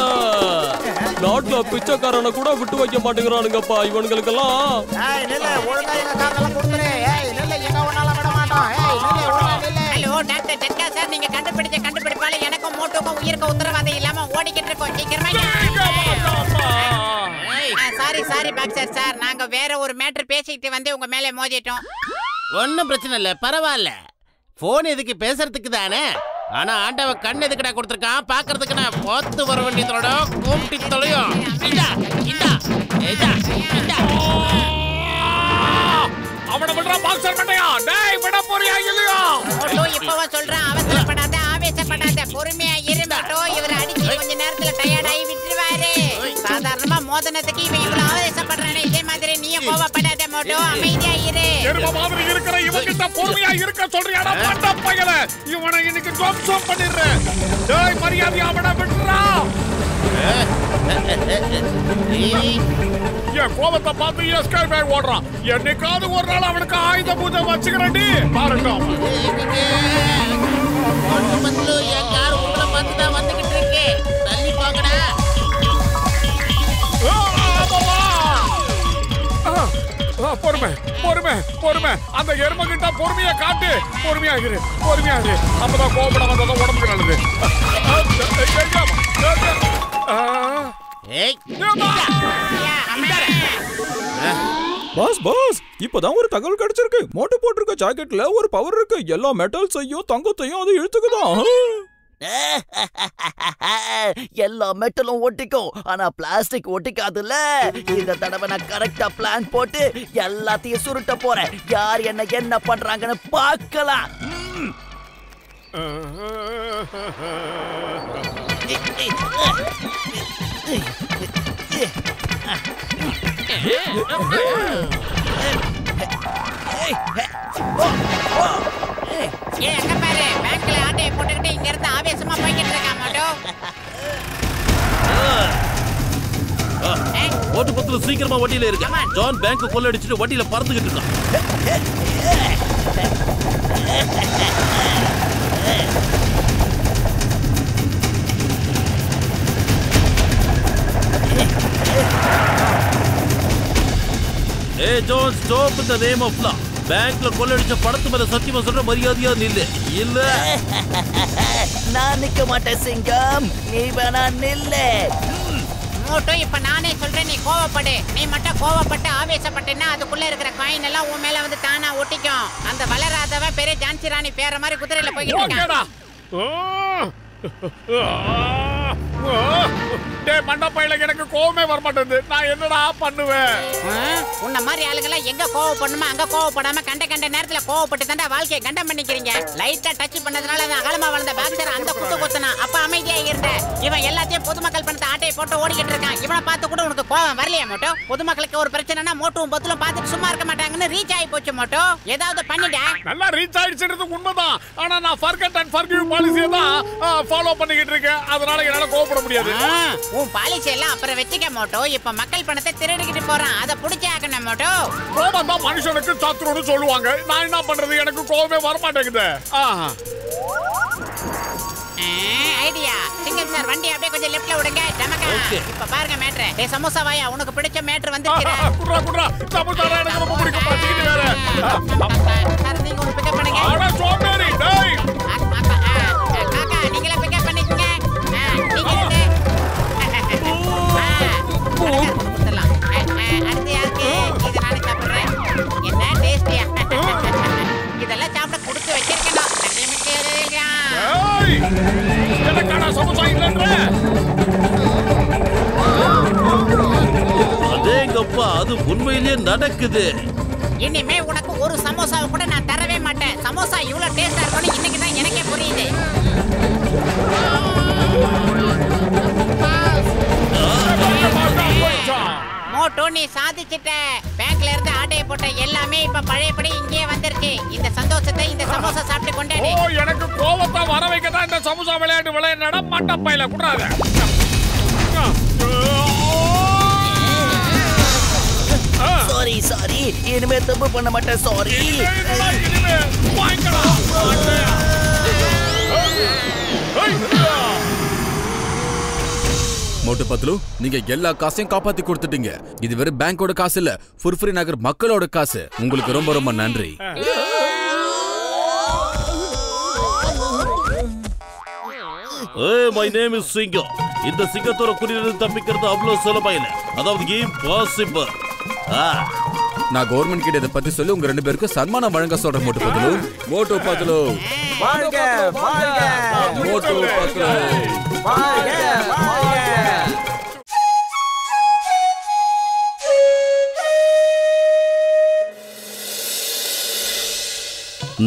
நாட்டுல பிச்சைக்காரனை கூட விட்டு வைக்க மாட்டேங்கிறானுங்கப்பா இவனுங்களுக்கெல்லாம். ஏய் நில்ல, ஒழுங்கா எங்க காதெல்லாம் கொடுத்துரு. ஏய் நில்ல, எங்க ஒண்ணால விட மாட்டோம். ஏய் நில்ல, ஒழுங்கா நில்ல. ஹலோ டாக்டர் ஜட்கா சார், நீங்க கண்டுபிடிச்ச கண்டுபிடிப்பால எனக்கும் மோட்டோக்கும் உயிருக்கு உத்தரவாதம் இல்லாம ஓடிக்கிட்டு இருக்கோம். சீக்கிரமா. சாரி பாக்ஸர் சார், நாங்க வேற ஒரு மேட்டர் பேசிக்கிட்டு வந்து உங்க மேல மோதிட்டோம். ஒன்னும் பிரச்சனை இல்ல, பரவாயில்ல. போன் எதுக்கு பேசுறதுக்கு தானே. ஆனா ஆண்டவ கண் எதுக்குடா கொடுத்திருக்கான்? பாக்குறதுக்கு நான் போத்து வர வேண்டியதோட கூப்பிட்டு தொலையும். அவனை விடுறா பாக்ஸர் மண்டையா. டேய், விட போறியா இல்லையா? மோட்டோ இப்பவா சொல்றான், அவசரப்படாத, ஆவேசப்படாத, பொறுமையா இரு மோட்டோ. இவரை அடிச்சு கொஞ்ச நேரத்துல டயர்ட் ஆகி விட்டுருவாரு. சாதாரணமா மோதனத்துக்கு இவன் இவ்வளவு ஆவேசப்படுறானே, இதே மாதிரி நீயும் கோவப்படாத மோட்டோ, அமைதியா இரு. எரும மாதிரி இருக்கிற இவன்கிட்ட பொறுமையா இருக்க சொல்றியாடா பட்ட பையல. இவனை இன்னைக்கு ஜோப் பண்ணிடுறேன். டேய், மரியாதையா அவனை விட்டுறா. என் கோபத்தை பார்த்து எஸ்கேப் ஆகி ஓடுறான். என்னைக்காவது ஒரு நாள் அவனுக்கு ஆயுத பூஜை வச்சுக்கிறேன்டி. பாருங்க, என் கார் உங்களை பார்த்து தான் வந்துகிட்டு இருக்கு. தள்ளி போங்கடா. பொறுமை. அந்த எருமை கிட்ட பொறுமையா காட்டு. பொறுமையா இரு. அப்பதான் கோபப்பட வந்ததான் உடம்புக்கு நல்லது. பாஸ், இப்பதான் ஒரு தகவல் கிடைச்சிருக்கு. மோட்டு போட்டிருக்க ஜாக்கெட்ல ஒரு பவர் இருக்கு. எல்லா மெட்டல்ஸையும் தங்கத்தையும் அது இழுத்துக்குதான். எல்லா மெட்டலும் ஒட்டிக்கும், ஆனா பிளாஸ்டிக் ஒட்டிக்காதுல்ல. இந்த தடவை நான் கரெக்டா பிளான் போட்டு எல்லாத்தையும் சுருட்ட போறேன். யார் என்ன பண்றாங்கன்னு பார்க்கலாம். எங்க பாரு, பேங்க்ல ஆட்டையை போட்டுக்கிட்டு இங்க இருந்து ஆவேசமா போய்கிட்டு இருக்கான் மோட்டோ. ஓட்டு பத்துல சீக்கிரமா வண்டியில இருக்கு. ஜான் பேங்க் கொள்ளடிச்சிட்டு வண்டியில பறந்துகிட்டு இருக்கான். ஏய் John, stop in the name of law. பேங்க்ல கொள்ளடிச்ச பணத்து மேல சத்தியமா சொல்ற, மரியாதையா நில்லு. இல்ல நான் நிக்க மாட்டேன் சிங்கம், நீ வேணா நில்லு. மோட்டோ, இப்ப நானே சொல்றேன், நீ கோவப்படு. நீ மட்டும் கோவப்பட்டு ஆவேசப்பட்டேன்னா அதுக்குள்ள இருக்கிற காயின் எல்லாம் உன் மேல வந்து தானா ஒட்டிக்கும். அந்த வளராதவன் பெரிய ஜான்சி ராணி பேர மாதிரி குதிரையில போய்கிட்டு இருக்கான். டேய் மண்டப்பையில எனக்கு கோவமே வர மாட்டேங்குது. நான் என்னடா பண்ணுவேன்? உன்ன மாதிரி ஆளுங்கள எங்க கோவப்படணுமா அங்க கோவப்படாம கண்ட நேரத்துல கோவப்பட்டு தாண்டா வாழ்க்கையை கண்டம் பண்ணிக்கிறீங்க. லைட்டா டச் பண்ணதுனால அந்த அகலமா வளர்ந்த பாக்ஸர் அந்த குத்து குத்துனா அப்ப அமைதியா இருந்த. இவன் எல்லாத்தையும் பொதுமக்கள் பணத்தை ஆட்டையை போட்டு ஓடிக்கிட்டு இருக்கான். இவனை பார்த்து கூட உனக்கு கோவம் வரலையா மோட்டோ? பொதுமக்களுக்கு ஒரு பிரச்சனைனா மோட்டோவும் பத்துலும் பார்த்துட்டு சும்மா இருக்க மாட்டாங்கன்னு ரீச் ஆகி போச்சு மோட்டோ. ஏதாவது பண்ணிட. நல்லா ரீச் ஆயிடுச்சுன்றது உண்மைதான். ஆனா நான் ஃபர்கெட் அண்ட் ஃபர்கிவ் பாலிசியை தான் ஃபாலோ பண்ணிக்கிட்டு இருக்கேன். அதனால என்னால கோவப்பட முடியாது. உன் பாலிசி எல்லாம் அப்புறம் வச்சுக்க மோட்டோ. இப்ப மக்கள் பணத்தை திருடிக்கிட்டு போறான், அதை புடிச்சே ஆக்கணும் மோட்டோ. கோபம் தான் மனுஷனுக்கு சத்ருன்னு சொல்லுவாங்க. நான் என்ன பண்றது? எனக்கு கோபமே வர மாட்டேங்குது. ரெடியா? சிங்கிள் சார் வண்டி அப்படியே கொஞ்சம் லெஃப்ட்ல விடுங்க. ஜமகா. இப்ப பாருங்க மேட்ரு. டேய் சமோசா வாயா, உனக்கு பிடிச்ச மேட்ரு வந்துருச்சு. குட்ரா குட்ரா. சமோசா எனக்கு ரொம்ப பிடிக்கும். பாத்துக்கிட்டு வேற. சார் நீங்க ஒரு பிக்கப் பண்ணுங்க. அட சோம்பேறி டேய். காக்கா நீங்களே பிக்கப் பண்ணிக்கங்க. நீங்க வந்து அடுத்து யாருக்கு? இதை நானே சாப்பிடுறேன். என்ன டேஸ்டியா? இதெல்லாம் சாப்பிட கொடுத்து வச்சிருக்கணும். எனக்கான சமோசா இல்லன்ற. அதேங்கப்பா, அது உண்மையிலேயே நடக்குது. இனிமே உனக்கு ஒரு சமோசாவை கூட நான் தரவே மாட்டேன். சமோசா இவ்வளவு டேஸ்டா இருக்கும்னு இன்னைக்கு தான் எனக்கே புரியுது. மோட்டோ நீ சாதிச்சிட்ட. பேங்க்ல இருந்து ஆட்டைய போட்ட எல்லாமே இப்ப பழையபடி இங்கே வந்துருச்சு. இந்த சந்தோஷத்தை இந்த சமோசா சாப்பிட்டு கொண்டாடு. ஓ எனக்கு கோவத்தை வர வைக்க தான் இந்த சமோசா விளையாட்டு விளையாட மட்டப்பையில குடுறாத. சாரி சாரி, இனிமே தப்பு பண்ண மாட்டேன். சாரி. மோட்டு பத்லு, நீங்க எல்லா காசையும் காப்பாத்தி கொடுத்துட்டீங்க. இது வெறும் பேங்கோட காசு இல்ல, ஃபுர்ஃபுரி நகர் மக்களோட காசு. உங்களுக்கு ரொம்ப ரொம்ப நன்றி. மை நேம் இஸ் சிங்கம். இந்த சிங்கத்தோட குடியிலிருந்து தப்பிக்கிறது அவ்வளவு சுலபம் இல்ல. அதாவது இம்பாசிபிள். நான் கவர்மெண்ட் கிட்ட இதை பத்தி சொல்லி உங்க 2 பேருக்கும் சன்மானம் வழங்க சொல்றேன். மோட்டு பத்லு, மோட்டு பத்லு, வாழ்க வாழ்க மோட்டு பத்லு, வாழ்க வாழ்க.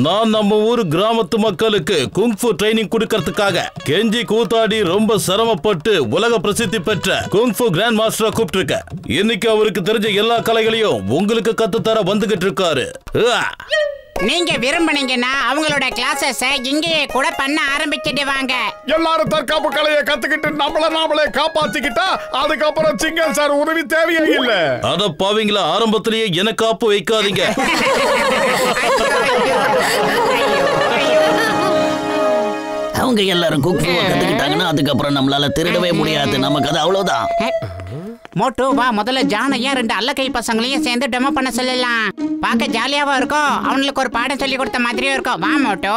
நான் நம்ம ஊர் கிராமத்து மக்களுக்கு குங்ஃபு ட்ரைனிங் கொடுக்கறதுக்காக கெஞ்சி கூத்தாடி ரொம்ப சிரமப்பட்டு உலக பிரசித்தி பெற்ற குங்ஃபு கிராண்ட் மாஸ்டரை கூப்பிட்டிருக்கேன். இன்னைக்கு அவருக்கு தெரிஞ்ச எல்லா கலைகளையும் உங்களுக்கு கத்துத்தர வந்துகிட்டு இருக்காரு. நீங்க விரும்புனீங்கன்னா அவங்களோட கிளாஸஸ் இங்கேயே கூட பண்ண ஆரம்பிச்சிடுவாங்க. எல்லாரும் தற்காப்பு கலையை கத்துக்கிட்டு நாமளே காப்பாத்திக்கிட்டா அதுக்கப்புறம் சிங்கல் சார் உதவி தேவையே இல்ல. அத பாவீங்களா, ஆரம்பத்திலேயே எனக்கு காப்பு வைக்காதீங்க. அவங்க எல்லாரும் குக்ஃபுவை கத்துக்கிட்டாங்கன்னா அதுக்கப்புறம் நம்மளால திருடவே முடியாது. நமக்கு அது அவ்வளவுதான். மோட்டோ வா, முதல்ல ஜானையா 2 அல்லக்கை பசங்களையும் சேர்ந்து டெமோ பண்ண சொல்லலாம். பார்க்க ஜாலியாவும் இருக்கும், அவங்களுக்கு ஒரு பாடம் சொல்லி கொடுத்த மாதிரியும் இருக்கும். வா மோட்டோ.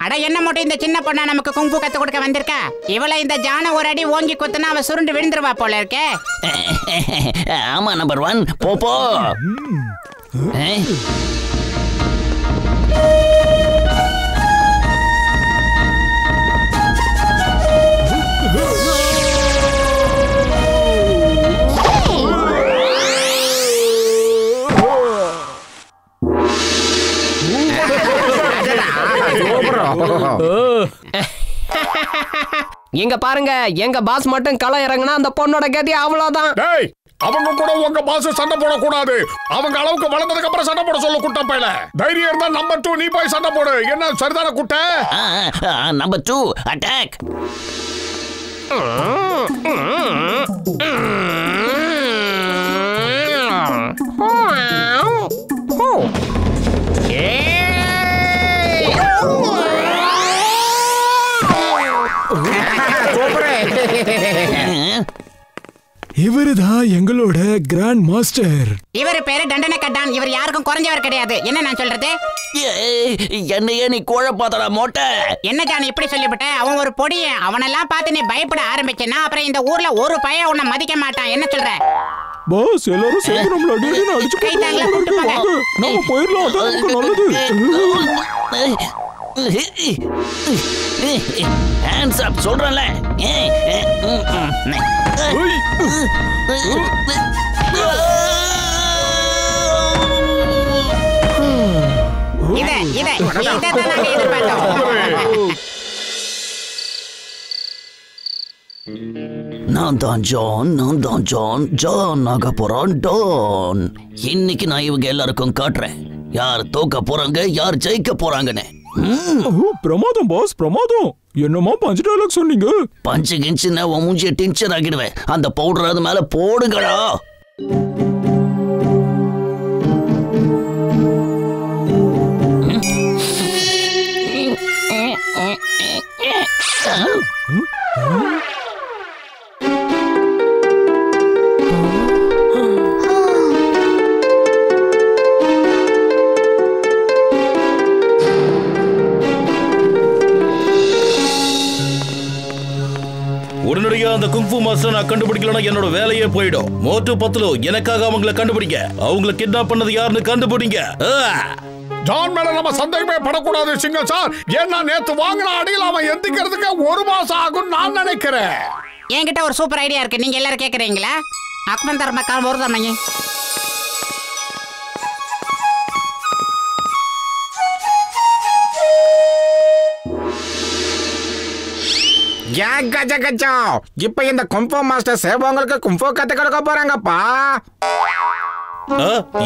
அட என்ன மோட்டோ, இந்த சின்ன பொண்ணா நமக்கு குங்ஃபு கத்து கொடுக்க வந்திருக்கா? இவளை இந்த ஜானை ஒரு அடி ஓங்கி கொத்துனா அவ சுருண்டு விழுந்துருவா போல இருக்கே. ஆமா நம்பர் 1 போ. எங்க பாருங்க, எங்க பாஸ் மட்டும் களை இறங்குனா அந்த பொண்ணோட கதி அவ்வளவுதான். அவங்க கூட உங்க பாஸ் சண்டை போடக்கூடாது. அவங்க அளவுக்கு வளர்ந்ததுக்கு அப்புறம் சண்டை போட சொல்ல குட்ட பையல. தைரியம் இருந்தா நம்பர் 2 நீ போய் சண்டை போடு. என்ன சரிதான குட்ட? Number 2 attack. இவருதான் எங்களோட கிராண்ட் மாஸ்டர். இவர் பேரு தண்டனை கட்டான். இவர் யாருக்கும் குறைஞ்சவர் கிடையாது. என்ன நான் சொல்றது? என்னையே நீ குழப்பாதடா மோட்டை. என்ன ஜான் இப்படி சொல்லிவிட்ட? அவன் ஒரு பொடிய. அவனெல்லாம் பார்த்து நீ பயப்பட ஆரம்பிச்சேன்னா அப்புறம் இந்த ஊர்ல ஒரு பையன் உன்னை மதிக்க மாட்டான். என்ன சொல்ற? பாஸ் எல்லாரும் சேர்ந்து நம்மள அடிக்கடி அடிச்சு போறாங்க. நாம போயிரலாம், அதான் நமக்கு நல்லது. ஹேண்ட்ஸ் அப் சொல்றேன்ல. நான் தான் ஜான் ஆக போறான் டான். இன்னைக்கு நான் இவங்க எல்லாருக்கும் காட்டுறேன் யார் தோக்க போறாங்க யார் ஜெயிக்க போறாங்கன்னு. பிரமாதம் பாஸ், பிரமாதம். என்னமா பஞ்சு டயலாக் சொன்னீங்க? பஞ்சு கிஞ்சுன்னா உன் மூஞ்சியை டின்ச்சர் ஆகிடுவேன். அந்த பவுடர் அது மேல போடுங்களா. உடனடியா அந்த குங்ஃபு மாஸ்டர் நான் கண்டுபிடிக்கலன்னா என்னோட வேலையே போயிடும். மோட்டு பத்லு எனக்காக அவங்கள கண்டுபிடிங்க. அவங்கள கிட்னாப் பண்ணது யாருன்னு கண்டுபிடிங்க. ஜான் மேல நம்ம சந்தேகமே படக்கூடாது சிங்கம் சார். ஏன்னா நேத்து வாங்கின அடியில் அவன் எந்திக்கிறதுக்கு 1 மாசம் ஆகும் நான் நினைக்கிறேன். என்கிட்ட ஒரு சூப்பர் ஐடியா இருக்கு. நீங்க எல்லாரும் கேக்குறீங்களா? அக்மந்தர் மக்கள் ஒரு தம்மையே இப்ப இந்த கும்ஃபு மாஸ்டர் சேவங்களுக்கு கும்ஃபு கத்து கொடுக்க போறாங்கப்பா.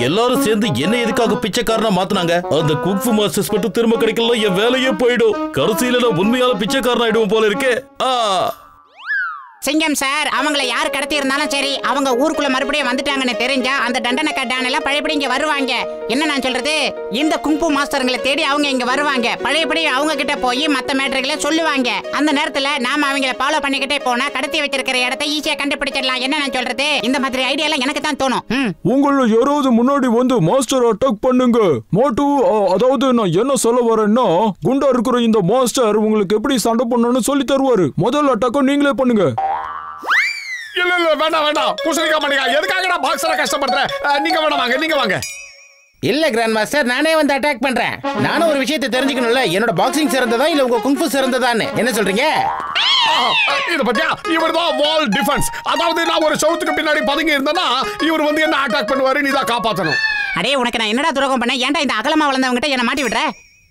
எல்லாரும் சேர்ந்து என்ன எதுக்காக பிச்சைக்காரனா மாத்துனாங்க? அந்த குங்ஃபு மாஸ்டர்ஸ் மட்டும் திரும்ப கிடைக்கல என் வேலையே போயிடும். கடைசியில நான் உண்மையால பிச்சைக்காரன் ஆயிடுவோம் போல இருக்கு. சிங்கம் சார், அவங்கள யார் கடத்தி இருந்தாலும் சரி, அவங்க ஊருக்குள்ள மறுபடியும் வந்துட்டாங்கன்னு தெரிஞ்சா அந்த தண்டனக்கா டான் எல்லாம் பழையபடி இங்க வருவாங்க. என்ன நான் சொல்றது, இந்த குங்ஃபு மாஸ்டர்களை தேடி அவங்க இங்க வருவாங்க. பழையபடி அவங்க கிட்ட போய் மத்த மேட்டர்களை சொல்லுவாங்க. அந்த நேரத்துல நாம அவங்கள ஃபாலோ பண்ணிக்கிட்டே போனா கடத்தி வச்சிருக்கிற இடத்தை ஈஸியா கண்டுபிடிச்சிடலாம். என்ன நான் சொல்றது, இந்த மாதிரி ஐடியா எல்லாம் எனக்கு தான் தோணும். உங்கள யாராவது முன்னாடி வந்து மாஸ்டர் அட்டாக் பண்ணுங்க. மோட்டு, அதாவது நான் என்ன சொல்ல வரேன்னா, குண்டா இருக்கிற இந்த மாஸ்டர் உங்களுக்கு எப்படி சண்டை பண்ணணும்னு சொல்லி தருவாரு. முதல் அட்டாக்க நீங்களே பண்ணுங்க. இல்ல இல்ல வேண்டாம் வேண்டாம், பூசணிக்கா மணிக்கா, எதுக்காக நான் பாக்ஸரை கஷ்டப்படுறேன்? நீங்க வேணா வாங்க, நீங்க வாங்க. இல்ல கிராண்ட் மாஸ்டர், நானே வந்து அட்டாக் பண்றேன். நானும் ஒரு விஷயத்தை தெரிஞ்சுக்கணும்ல, என்னோட பாக்ஸிங் சிறந்ததா இல்ல உங்க குங்ஃபு சிறந்ததான்னு. என்ன சொல்றீங்க? இத பத்தியா, இவர் தான் வால் டிஃபென்ஸ். அதாவது நான் ஒரு சவுத்துக்கு பின்னாடி பதுங்கி இருந்தேன்னா இவர் வந்து என்ன அட்டாக் பண்ணுவாரு, நீ தான் காப்பாத்தணும். அடே, உனக்கு நான் என்னடா துரோகம் பண்ணேன்? ஏன்டா இந்த அகலமா வளர்ந்தவங்க கிட்ட என்ன மாட்டி விடுற?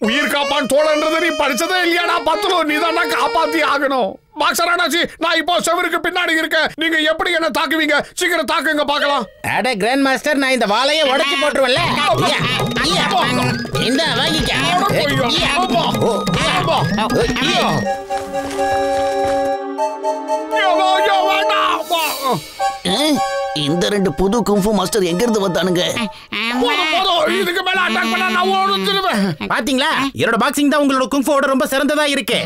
உயிர் காப்பான் தோழன்றது நீ படிச்சதே இல்லையாடா பத்லு, நீ தான் காப்பாத்தி ஆகணும். பாக்ஸர் அண்ணாச்சி, நான் இப்போ செவருக்கு பின்னாடி இருக்கேன். நீங்க எப்படி என்ன தாக்குவீங்க? சீக்கிரம் தாக்குங்க பார்க்கலாம். அட கிராண்ட் மாஸ்டர், நான் இந்த வாளைய உடைச்சு போட்டுருவல்ல. இந்த வாங்கிக்க. இந்த 2 புது குங்ஃபு மாஸ்டர் எங்க இருந்து வந்தானுங்க? இதுக்கு மேல அட்டாக் பண்ணா நான் ஓடிடுவேன். பாத்தீங்களா, என்னோட பாக்ஸிங் தான் உங்களோட குங்ஃபுவோட ரொம்ப சிறந்ததா இருக்கு.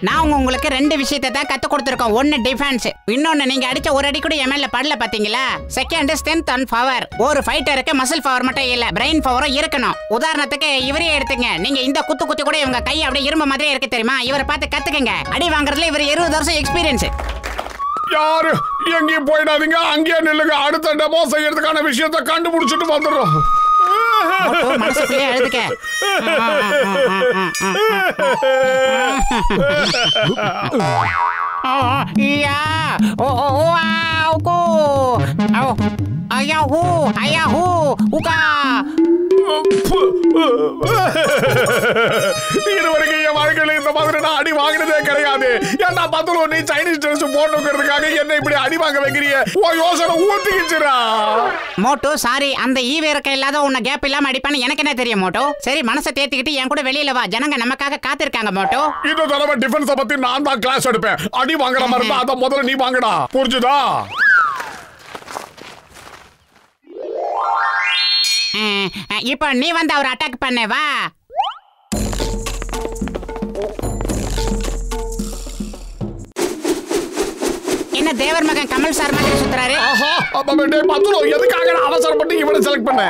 நான் உங்களுக்கு 2 விஷயத்தை தான் கத்து கொடுத்துருக்கோம். ஒன்னு டிஃபென்ஸ், இன்னொன்னு நீங்க அடிச்ச ஒரு அடி கூட எம்எல்ல படல பாத்தீங்களா. Second strength and power. ஒரு ஃபைட்டருக்கு மசில் பவர் மட்டும் இல்ல, பிரெயின் பவரும் இருக்கணும். உதாரணத்துக்கு இவரே எடுத்துங்க. நீங்க இந்த குத்து கூட இவங்க கை அப்படியே இரும்பு மாதிரி இருக்கு தெரியுமா. இவரை பார்த்து கத்துக்கங்க. அடி வாங்குறதுல இவர் 20 வருஷம் எக்ஸ்பீரியன்ஸ். யாரு எங்கேயும் போயிடாதீங்க, அங்கேயே நில்லுங்க. அடுத்த டெமோ செய்யறதுக்கான விஷயத்தை கண்டுபிடிச்சிட்டு வந்துடுறோம். மனசுக்குள்ளே அழுதுக்க. இதுவரைக்கும் என் வாழ்க்கையில இந்த மாதிரி நான் அடி வாங்கினதே கிடையாது. ஏன்னா பத்லு, நீ சைனீஸ் ட்ரெஸ் போட்டுக்கிறதுக்காக என்ன இப்படி அடி வாங்க வைக்கிறீங்க? ஓ யோசனை ஊத்திக்கிச்சுடா. மோட்டோ சாரி, அந்த ஈவேரக்க இல்லாத உன்னை கேப் இல்லாம அடிப்பான்னு எனக்கு என்ன தெரியும் மோட்டோ. சரி, மனசை தேத்திக்கிட்டு என் கூட வெளியில வா. ஜனங்க நமக்காக காத்திருக்காங்க மோட்டோ. இந்த தடவை டிஃபென்ஸ பத்தி நான் தான் கிளாஸ் எடுப்பேன். அடி வாங்குற மாதிரி இருந்தா அத முதல்ல நீ வாங்கடா, புரிஞ்சுதா? இப்போ நீ வந்து அவர் அட்டாக் பண்ண வா. என்ன தேவர் மகன் கமல் சார் மாதிரி சுத்துறாரு? ஆஹா, அப்ப டேய் பத்லு, எதுக்காக அவசரப்பட்டு இவனை செலக்ட் பண்ண?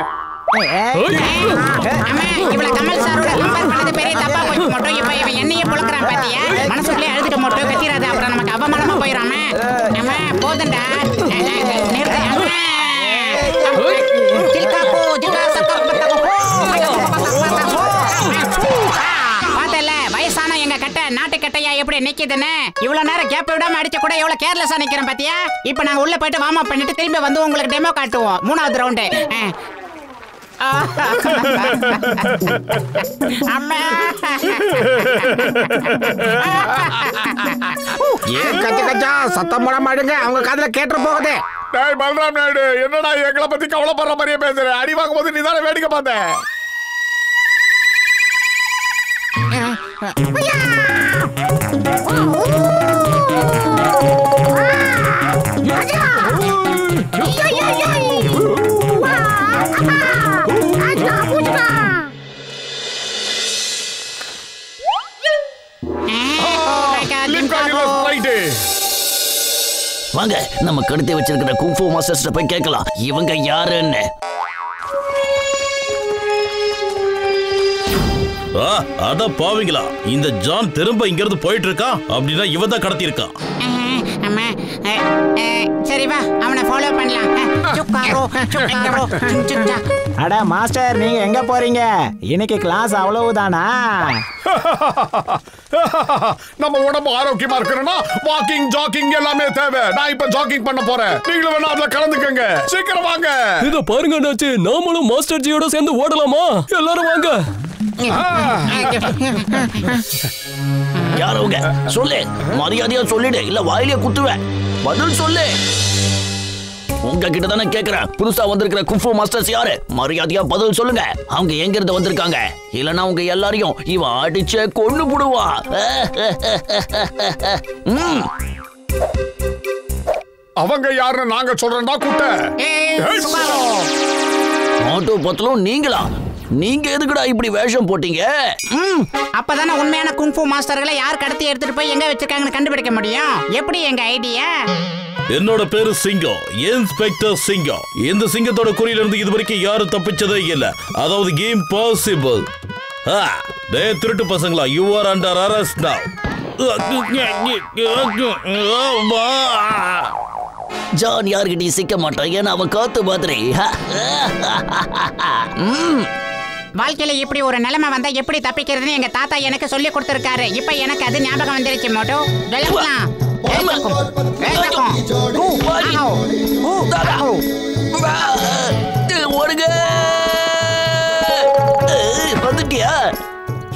அம்மா, இவள கமல் சாரோட கம்பேர் பண்ணது பெரிய தப்பா போச்சு மோட்டோ. இப்போ இவன் என்னையே புலக்குறான் பாத்தியா? மனசுக்குள்ளே அழுதுட்டு மோட்டோ, கத்திராத, அப்புறம் நமக்கு அவமானமா போயிராம. அம்மா போதண்டா, நிறுத்து. அம்மா சில்காப்போ ஜிகா சக்கர் பத்தகோ. பாத்தல, வயசான எங்க கட்ட நாட்டு கட்டையா எப்படி நிக்குதுன்னு. இவ்வளவு நேரம் கேப் விடாம அடிச்ச கூட எவ்வளவு கேர்லெஸ்ஸா நிக்கிறேன் பாத்தியா? இப்போ நாங்க உள்ள போயிட்டு வார்ம் அப் பண்ணிட்டு திரும்பி வந்து உங்களுக்கு டெமோ காட்டுவோம். 3வது ரவுண்டு. சத்தம் போட மாட்டேங்க, அவங்க காதுல கேட்டு போகுது. டேய் பல்ராம் நாயுடு, என்னடா எங்களை பத்தி கவலைப்படுற மாதிரியே பேசுற? அடி வாங்கும் போது நீ தானே வேடிக்கை பார்த்த. வாங்க நம்ம கடத்தி வச்சிருக்கிற குங்ஃபூ மாஸ்டர்ஸ் போய் கேட்கலாம் இவங்க யாருன்னு. அட பாவீங்களா, இந்த ஜான் திரும்ப இங்க இருந்து போயிட்டு இருக்கான். அப்படின்னா இவன் தான் கடத்தி இருக்கான். சரி வா, அவனை ஃபாலோ பண்ணலாம். அட மாஸ்டர், நீங்க எங்க போறீங்க? இன்னைக்கு கிளாஸ் அவ்வளவுதானா? நம்ம உடம்பு ஆரோக்கியமா இருக்கணும்னா வாக்கிங் ஜாக்கிங் எல்லாமே தேவை. நான் இப்ப ஜாக்கிங் பண்ண போறேன். நீங்களும் வேணா அதுல கலந்துக்கங்க. சீக்கிரம் வாங்க. இத பாருங்க அண்ணாச்சி, நாமளும் மாஸ்டர் ஜியோட சேர்ந்து ஓடலாமா? எல்லாரும் வாங்க. யாரவங்க சொல்லு, மரியாதையா சொல்லிடு, இல்ல வாயிலே குத்துவேன். பதில் சொல்லு. உங்ககிட்ட தானே கேக்குறேன். புதுசா வந்திருக்கிற குங்ஃபூ மாஸ்டர்ஸ் யாரு? மரியாதையா பதில் சொல்லுங்க. அவங்க எங்க இருந்து வந்திருக்காங்க? இல்லனா உங்க எல்லாரையும் இவன் அடிச்சே கொன்னு புடுவான். அவங்க யாருன்னு நாங்க சொல்றோம்டா குட்ட. ஆட்டோ பத்தலும் நீங்களா? நீங்க எதுக்குடா இப்படி வேஷம் போட்டீங்க? அப்பதானே உண்மையான குங்ஃபூ மாஸ்டர்களை யார் கடத்தி எடுத்துட்டு போய் எங்க வச்சிருக்காங்கன்னு கண்டுபிடிக்க முடியும். எப்படி எங்க ஐடியா? என்னோட பேரு சிங்கம், இன்ஸ்பெக்டர் சிங்கம். இந்த சிங்கத்தோட குறியில இருந்து இதுவரைக்கும் யாரும் தப்பிச்சதே இல்ல. அதாவது கேம் பாசிபிள். டேய் திருட்டு பசங்களா, யூ ஆர் அண்டர் அரெஸ்ட் நவ. ஜான் யார்கிட்டயும் சிக்க மாட்டான், ஏன்னா அவன் காத்து மாதிரி. வாழ்க்கையில இப்படி ஒரு நிலைமை வந்தா எப்படி தப்பிக்கிறதுன்னு எங்க தாத்தா எனக்கு சொல்லி கொடுத்திருக்காரு. இப்ப எனக்கு அது ஞாபகம் வந்துருச்சு. மோட்டோ வந்துட்டியா?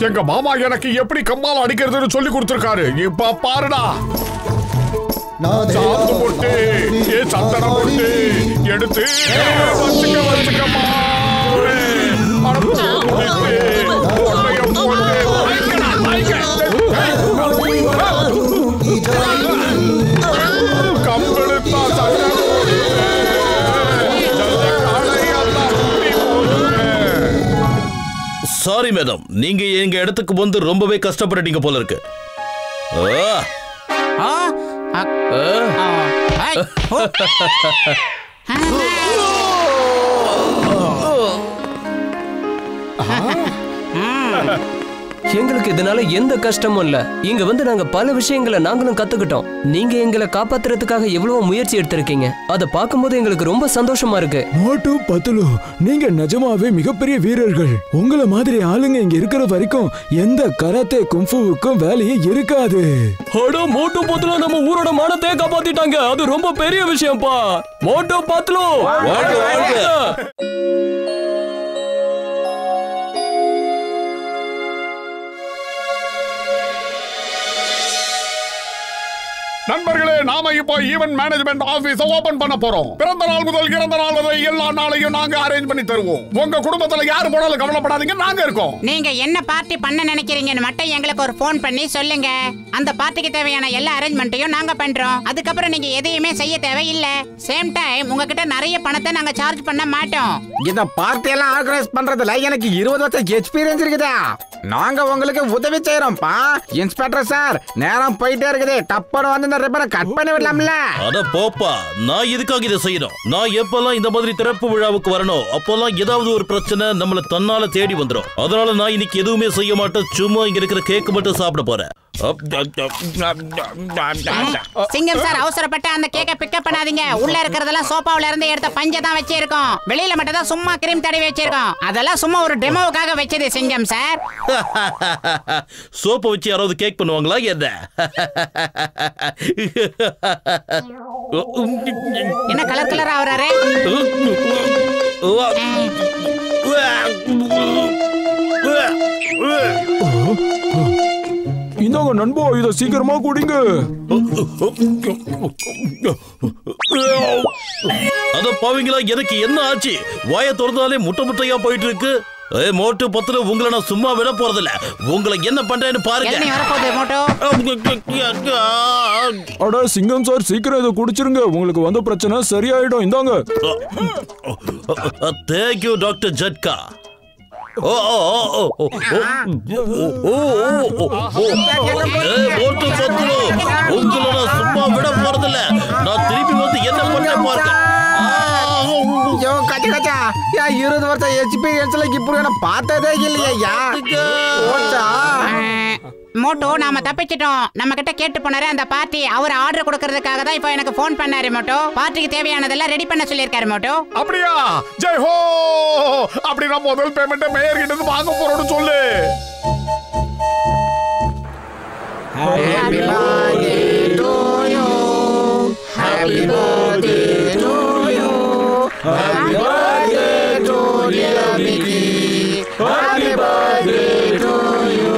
எங்க மாமா எனக்கு எப்படி கம்மால் அடிக்கிறதுன்னு சொல்லி கொடுத்திருக்காரு. இப்ப பாருடா. சாந்து போட்டு சந்தன போட்டு எடுத்து வச்சுக்கமா. சாரி மேடம், நீங்க எங்க இடத்துக்கு வந்து ரொம்பவே கஷ்டப்பட்டீங்க போல இருக்கு. எங்களுக்கு இதனால எந்த கஷ்டமும் இல்ல. இங்க வந்து நாங்க பல விஷயங்களை நாங்களும் கத்துக்கிட்டோம். நீங்க எங்களை காப்பாத்துறதுக்காக எவ்வளவு முயற்சி எடுத்திருக்கீங்க. அதை பார்க்கும்போது எங்களுக்கு ரொம்ப சந்தோஷமா இருக்கு. மோட்டு பத்துலு, நீங்க நிஜமாவே மிகப்பெரிய வீரர்கள். உங்களை மாதிரி ஆளுங்க இங்க இருக்கிற வரைக்கும் எந்த கராத்தே குங்ஃபூவுக்கும் வேலையே இருக்காது. அட மோட்டு பத்துலு நம்ம ஊரோட மானத்தை காப்பாத்திட்டாங்க. அது ரொம்ப பெரிய விஷயம்ப்பா. மோட்டு பத்துலு நண்பர்களே, நாம இப்போ ஈவென்ட் மேனேஜ்மெண்ட் ஆபீஸ் ஓபன் பண்ண போறோம். பிறந்த நாள் முதல் இறந்த நாள் வரை எல்லா நாளையும் நாங்க அரேஞ்ச் பண்ணி தருவோம். உங்க குடும்பத்துல யாரு போனாலும் கவலைப்படாதீங்க, நாங்க இருக்கோம். நீங்க என்ன பார்ட்டி பண்ண நினைக்கிறீங்கன்னு மட்டும் எங்களுக்கு ஒரு போன் பண்ணி சொல்லுங்க. அந்த பார்ட்டிக்கு தேவையான எல்லா அரேஞ்ச்மெண்ட்டையும் நாங்க பண்றோம். அதுக்கப்புறம் நீங்க எதையுமே செய்ய தேவையில்ல. சேம் டைம் உங்ககிட்ட நிறைய பணத்தை நாங்க சார்ஜ் பண்ண மாட்டோம். இந்த பார்ட்டி எல்லாம் ஆர்கனைஸ் பண்றதுல எனக்கு 20 வருஷம் எக்ஸ்பீரியன்ஸ் இருக்குதா. நாங்க உங்களுக்கு உதவி செய்யறோம்ப்பா. இன்ஸ்பெக்டர் சார், நேரம் போயிட்டே இருக்குது. டப்பர் வந்து இந்த ரிப்பரை கட் பண்ணி விடலாம்ல? அட போப்பா, நான் இதுக்காக இதை செய்யணும். நான் எப்பெல்லாம் இந்த மாதிரி திறப்பு விழாவுக்கு வரணும் அப்பெல்லாம் ஏதாவது ஒரு பிரச்சனை நம்மள தன்னால தேடி வந்துடும். அதனால நான் இன்னைக்கு எதுவுமே செய்ய மாட்டேன். சும்மா இங்க இருக்கிற கேக் மட்டும் சாப்பிட போறேன். சிங்கம் சார், அவசரப்பட்டு அந்த கேக்க பிக்கப் பண்ணாதீங்க. உள்ள இருக்கிறதெல்லாம் சோபாவுல இருந்து எடுத்த பஞ்சை தான் வச்சிருக்கோம். வெளியில மட்டும் தான் சும்மா கிரீம் தடவி வச்சிருக்கோம். அதெல்லாம் சும்மா ஒரு டெமோவுக்காக வச்சது சிங்கம் சார். சோப்பை வச்சு யாராவது கேக் பண்ணுவாங்களா என்ன? என்ன கலர் கலரா வராரு? இந்தாங்க நண்பா, இத சீக்கிரமா குடிங்க. அத பாவீங்களா, எனக்கு என்ன ஆச்சு? வாயை திறந்தாலே முட்டை முட்டையா போயிட்டு இருக்கு. மோட்டு பத்துல உங்களை நான் சும்மா விட போறதில்ல. உங்களை என்ன பண்றேன்னு பாருங்க. அட சிங்கம் சார், சீக்கிரம் இதை குடிச்சிருங்க. உங்களுக்கு வந்த பிரச்சனை சரியாயிடும். இந்தாங்க. Thank you doctor Jhatka. உங்களை நான் சும்மா விட போறதில்ல. நான் திருப்பி வந்து என்ன பண்ண போறேன்? 20 வருஷம் எக்ஸ்பீரியன்ஸ்ல இப்படி நான் பார்த்ததே இல்லையா. மோட்டோ நாம தப்பிச்சிட்டோம். நம்ம கிட்ட கேட்டு போனாரு அந்த பார்ட்டி. அவர் ஆர்டர் கொடுக்கறதுக்காக தான் இப்போ எனக்கு ஃபோன் பண்ணாரு மோட்டோ. பார்ட்டிக்கு தேவையானதெல்லாம் ரெடி பண்ண சொல்லியிருக்காரு மோட்டோ. அப்படியா? ஜெய் ஹோ. அப்படி நான் முதல் பேமெண்ட் மேயர் கிட்ட இருந்து வாங்க போறோம்னு சொல்லு. Happy birthday to you. Happy birthday to you. Happy birthday to dear Mickey. Happy birthday to you.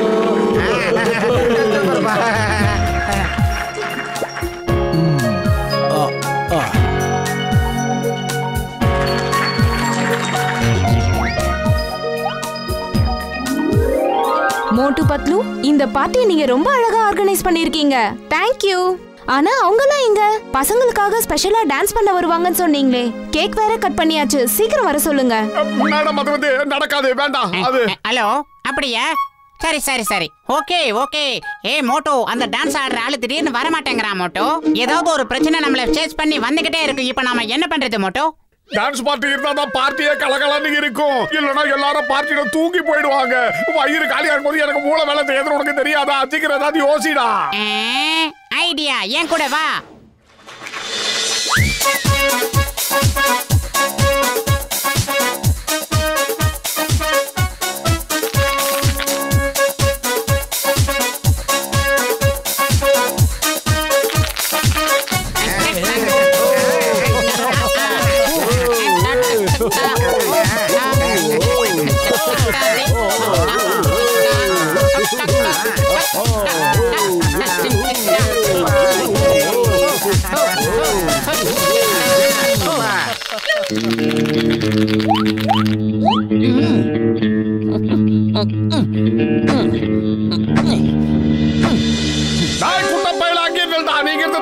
மோட்டு பத்லு, இந்த பார்ட்டியை நீங்க ரொம்ப அழகா ஆர்கனைஸ் பண்ணிருக்கீங்க. Thank you. ஆனா அவங்கலாம் எங்க? பசங்களுக்காக ஸ்பெஷலா டான்ஸ் பண்ண வருவாங்கன்னு சொன்னீங்களே. கேக் வேற கட் பண்ணியாச்சு. சீக்கிரம் வர சொல்லுங்க. மேடம் அது வந்து நடக்காது. வேண்டாம். அது ஹலோ, அப்படியே? சரி சரி சரி, ஓகே ஓகே. மோட்டோ, அந்த டான்ஸ் ஆடுற ஆளு திடீர்னு வர மாட்டேங்கிறான் மோட்டோ. ஏதாவது ஒரு பிரச்சனை நம்மள சேஸ் பண்ணி வந்துகிட்டே இருக்கு. இப்போ நாம என்ன பண்றது மோட்டோ? டான்ஸ் பார்ட்டி இருந்தா தான் பார்ட்டியே கலகலன்னு இருக்கும். இல்லனா எல்லாரும் பார்ட்டில தூங்கி போயிடுவாங்க. வயிறு காலியா இருக்கும்போது எனக்கு மூளை வேலை செய்யறது உனக்கு தெரியாதா? சீக்கிரம் ஏதாவது யோசிடா. ஐடியா, ஏன் கூட வா.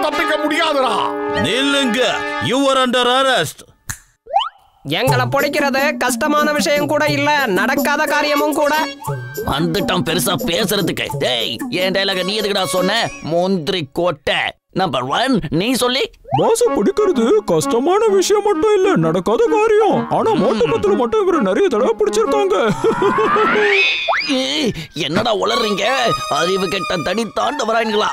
தப்பிக்க முடியாதுடா. நில்லுங்க. You are under arrest. எங்களை பிடிக்கிறது கஷ்டமான விஷயம் கூட இல்ல, நடக்காத காரியமும் கூட. வந்துட்டோம் பெருசா பேசுறதுக்கு. டேய், என் டைலாக நீ எதுக்குடா சொன்ன? முந்திரி கோட்டை. நம்பர் 1 நீ சொல்லி. பாச பிடிக்கிறது கஷ்டமான விஷயம் மட்டும் இல்ல, நடக்காத காரியம். ஆனா மோட்டு பத்துல மட்டும் இவரு நிறைய தடவை பிடிச்சிருக்காங்க. என்னடா உளறீங்க? அறிவு கெட்ட தனி தாண்டவராங்களா?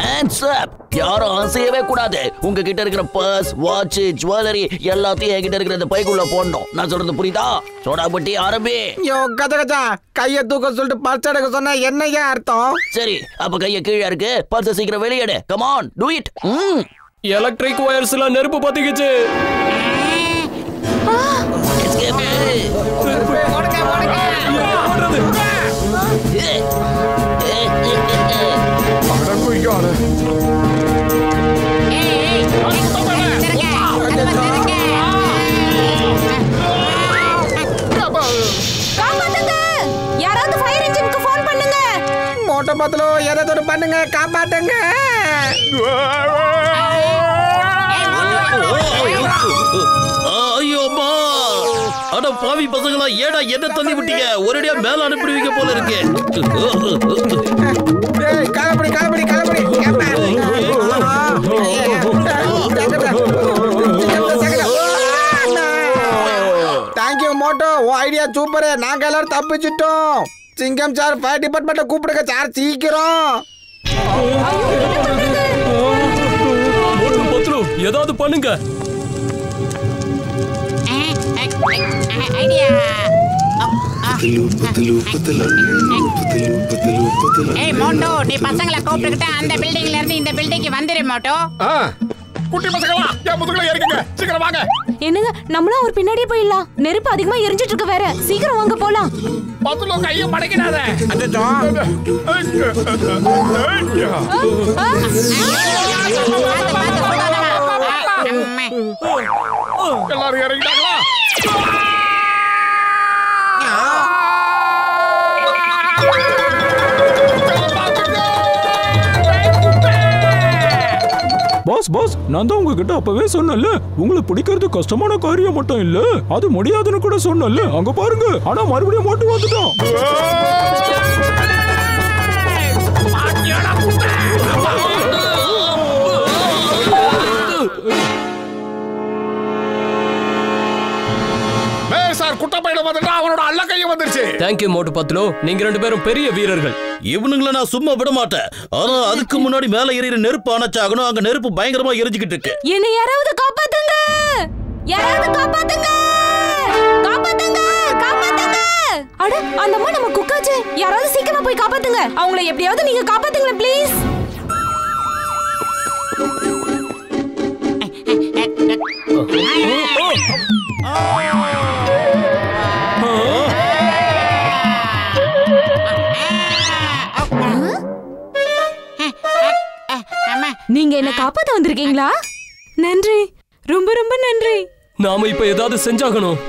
Hands up. யாரும் அசையவே கூடாது. உங்ககிட்ட இருக்கிற பர்ஸ், வாட்ச், ஜுவல்லரி எல்லாத்தையும் என்கிட்ட இருக்கிற இந்த பைக்குள்ள போடணும். நான் சொல்றது புரியுதா? சோடாபட்டி ஆரம்பி. கஜா கைய தூக்க சொல்லிட்டு பர்ஸ் எடுக்க சொன்னா என்னையா அர்த்தம்? சரி, அப்ப கைய கீழே இருக்கு. பர்ஸ் சீக்கிரம் வெளியேடு. Come on, do it. Electric வயர்ஸ்ல நெருப்பு பத்திக்கிச்சு. யாராவது ஃபயர் இன்ஜினுக்கு ஃபோன் பண்ணுங்க. மோட்டோ பத்லு ஏதாவது பண்ணுங்க, காப்பாத்துங்க. ஐயோமா, அட பாவி பசங்களா, ஏடா என்ன தள்ளி விட்டீங்க? ஒரேடியா மேல அனுப்பிடுவீங்க போல இருக்கு. காலப்படி காலப்படி காலப்படி. தேங்க்யூ மோட்டோ, உன் ஐடியா சூப்பர். நாங்க எல்லாரும் தப்பிச்சிட்டோம். சிங்கம் சார், ஃபயர் டிபார்ட்மெண்ட்டை கூப்பிடுங்க சார் சீக்கிரம். ஏதாவது பண்ணுங்க. ஐடியா. மோட்டோ, நீ பசங்களை கூப்பிட்டுக்கிட்டு அந்த பில்டிங்ல இருந்து இந்த பில்டிங்க்கு வந்துரு மோட்டோ. குட்டி பசங்களா, என் முதுகுல ஏறிக்கங்க. சீக்கிரம் வாங்க. என்னங்க, நம்மளும் ஒரு பின்னாடியே போயிடலாம். நெருப்பு அதிகமா எரிஞ்சிட்டு இருக்கு வேற. சீக்கிரம் வாங்க போலாம். பத்லு கையை மடக்கிடாத. எல்லாரும் இறங்கிட்டாங்களா? பாஸ் பாஸ் நான் தான் உங்ககிட்ட அப்பவே சொன்னேன்ல, உங்களை பிடிக்கிறது கஷ்டமான காரியம் மட்டும் இல்ல, அது முடியாதுன்னு கூட சொன்னேன்ல. அங்க பாருங்க, ஆனா மறுபடியும் மாட்டு வந்துட்டான். அவனோட அல்ல கையும் வந்துருச்சு. தேங்க்யூ மோட்டு பத்லு, நீங்க ரெண்டு பேரும் பெரிய வீரர்கள். இவனுங்களை நான் சும்மா விட மாட்டேன். ஆனா அதுக்கு முன்னாடி மேல எரியிற நெருப்பு அணைச்சாகணும். அங்க நெருப்பு பயங்கரமா எரிஞ்சுக்கிட்டு இருக்கு. என்னை யாராவது காப்பாத்துங்க, யாராவது காப்பாத்துங்க, காப்பாத்துங்க, காப்பாத்துங்க. அட அந்த அம்மா நம்ம குக்காச்சே, யாராவது சீக்கிரமா போய் காப்பாத்துங்க. அவங்கள எப்படியாவது நீங்க காப்பாத்துங்க ப்ளீஸ். நீங்க என்ன காப்பாத்த வந்திருக்கீங்களா? நன்றி, ரொம்ப ரொம்ப நன்றி. நாம இப்ப ஏதாவது செஞ்சாகணும்.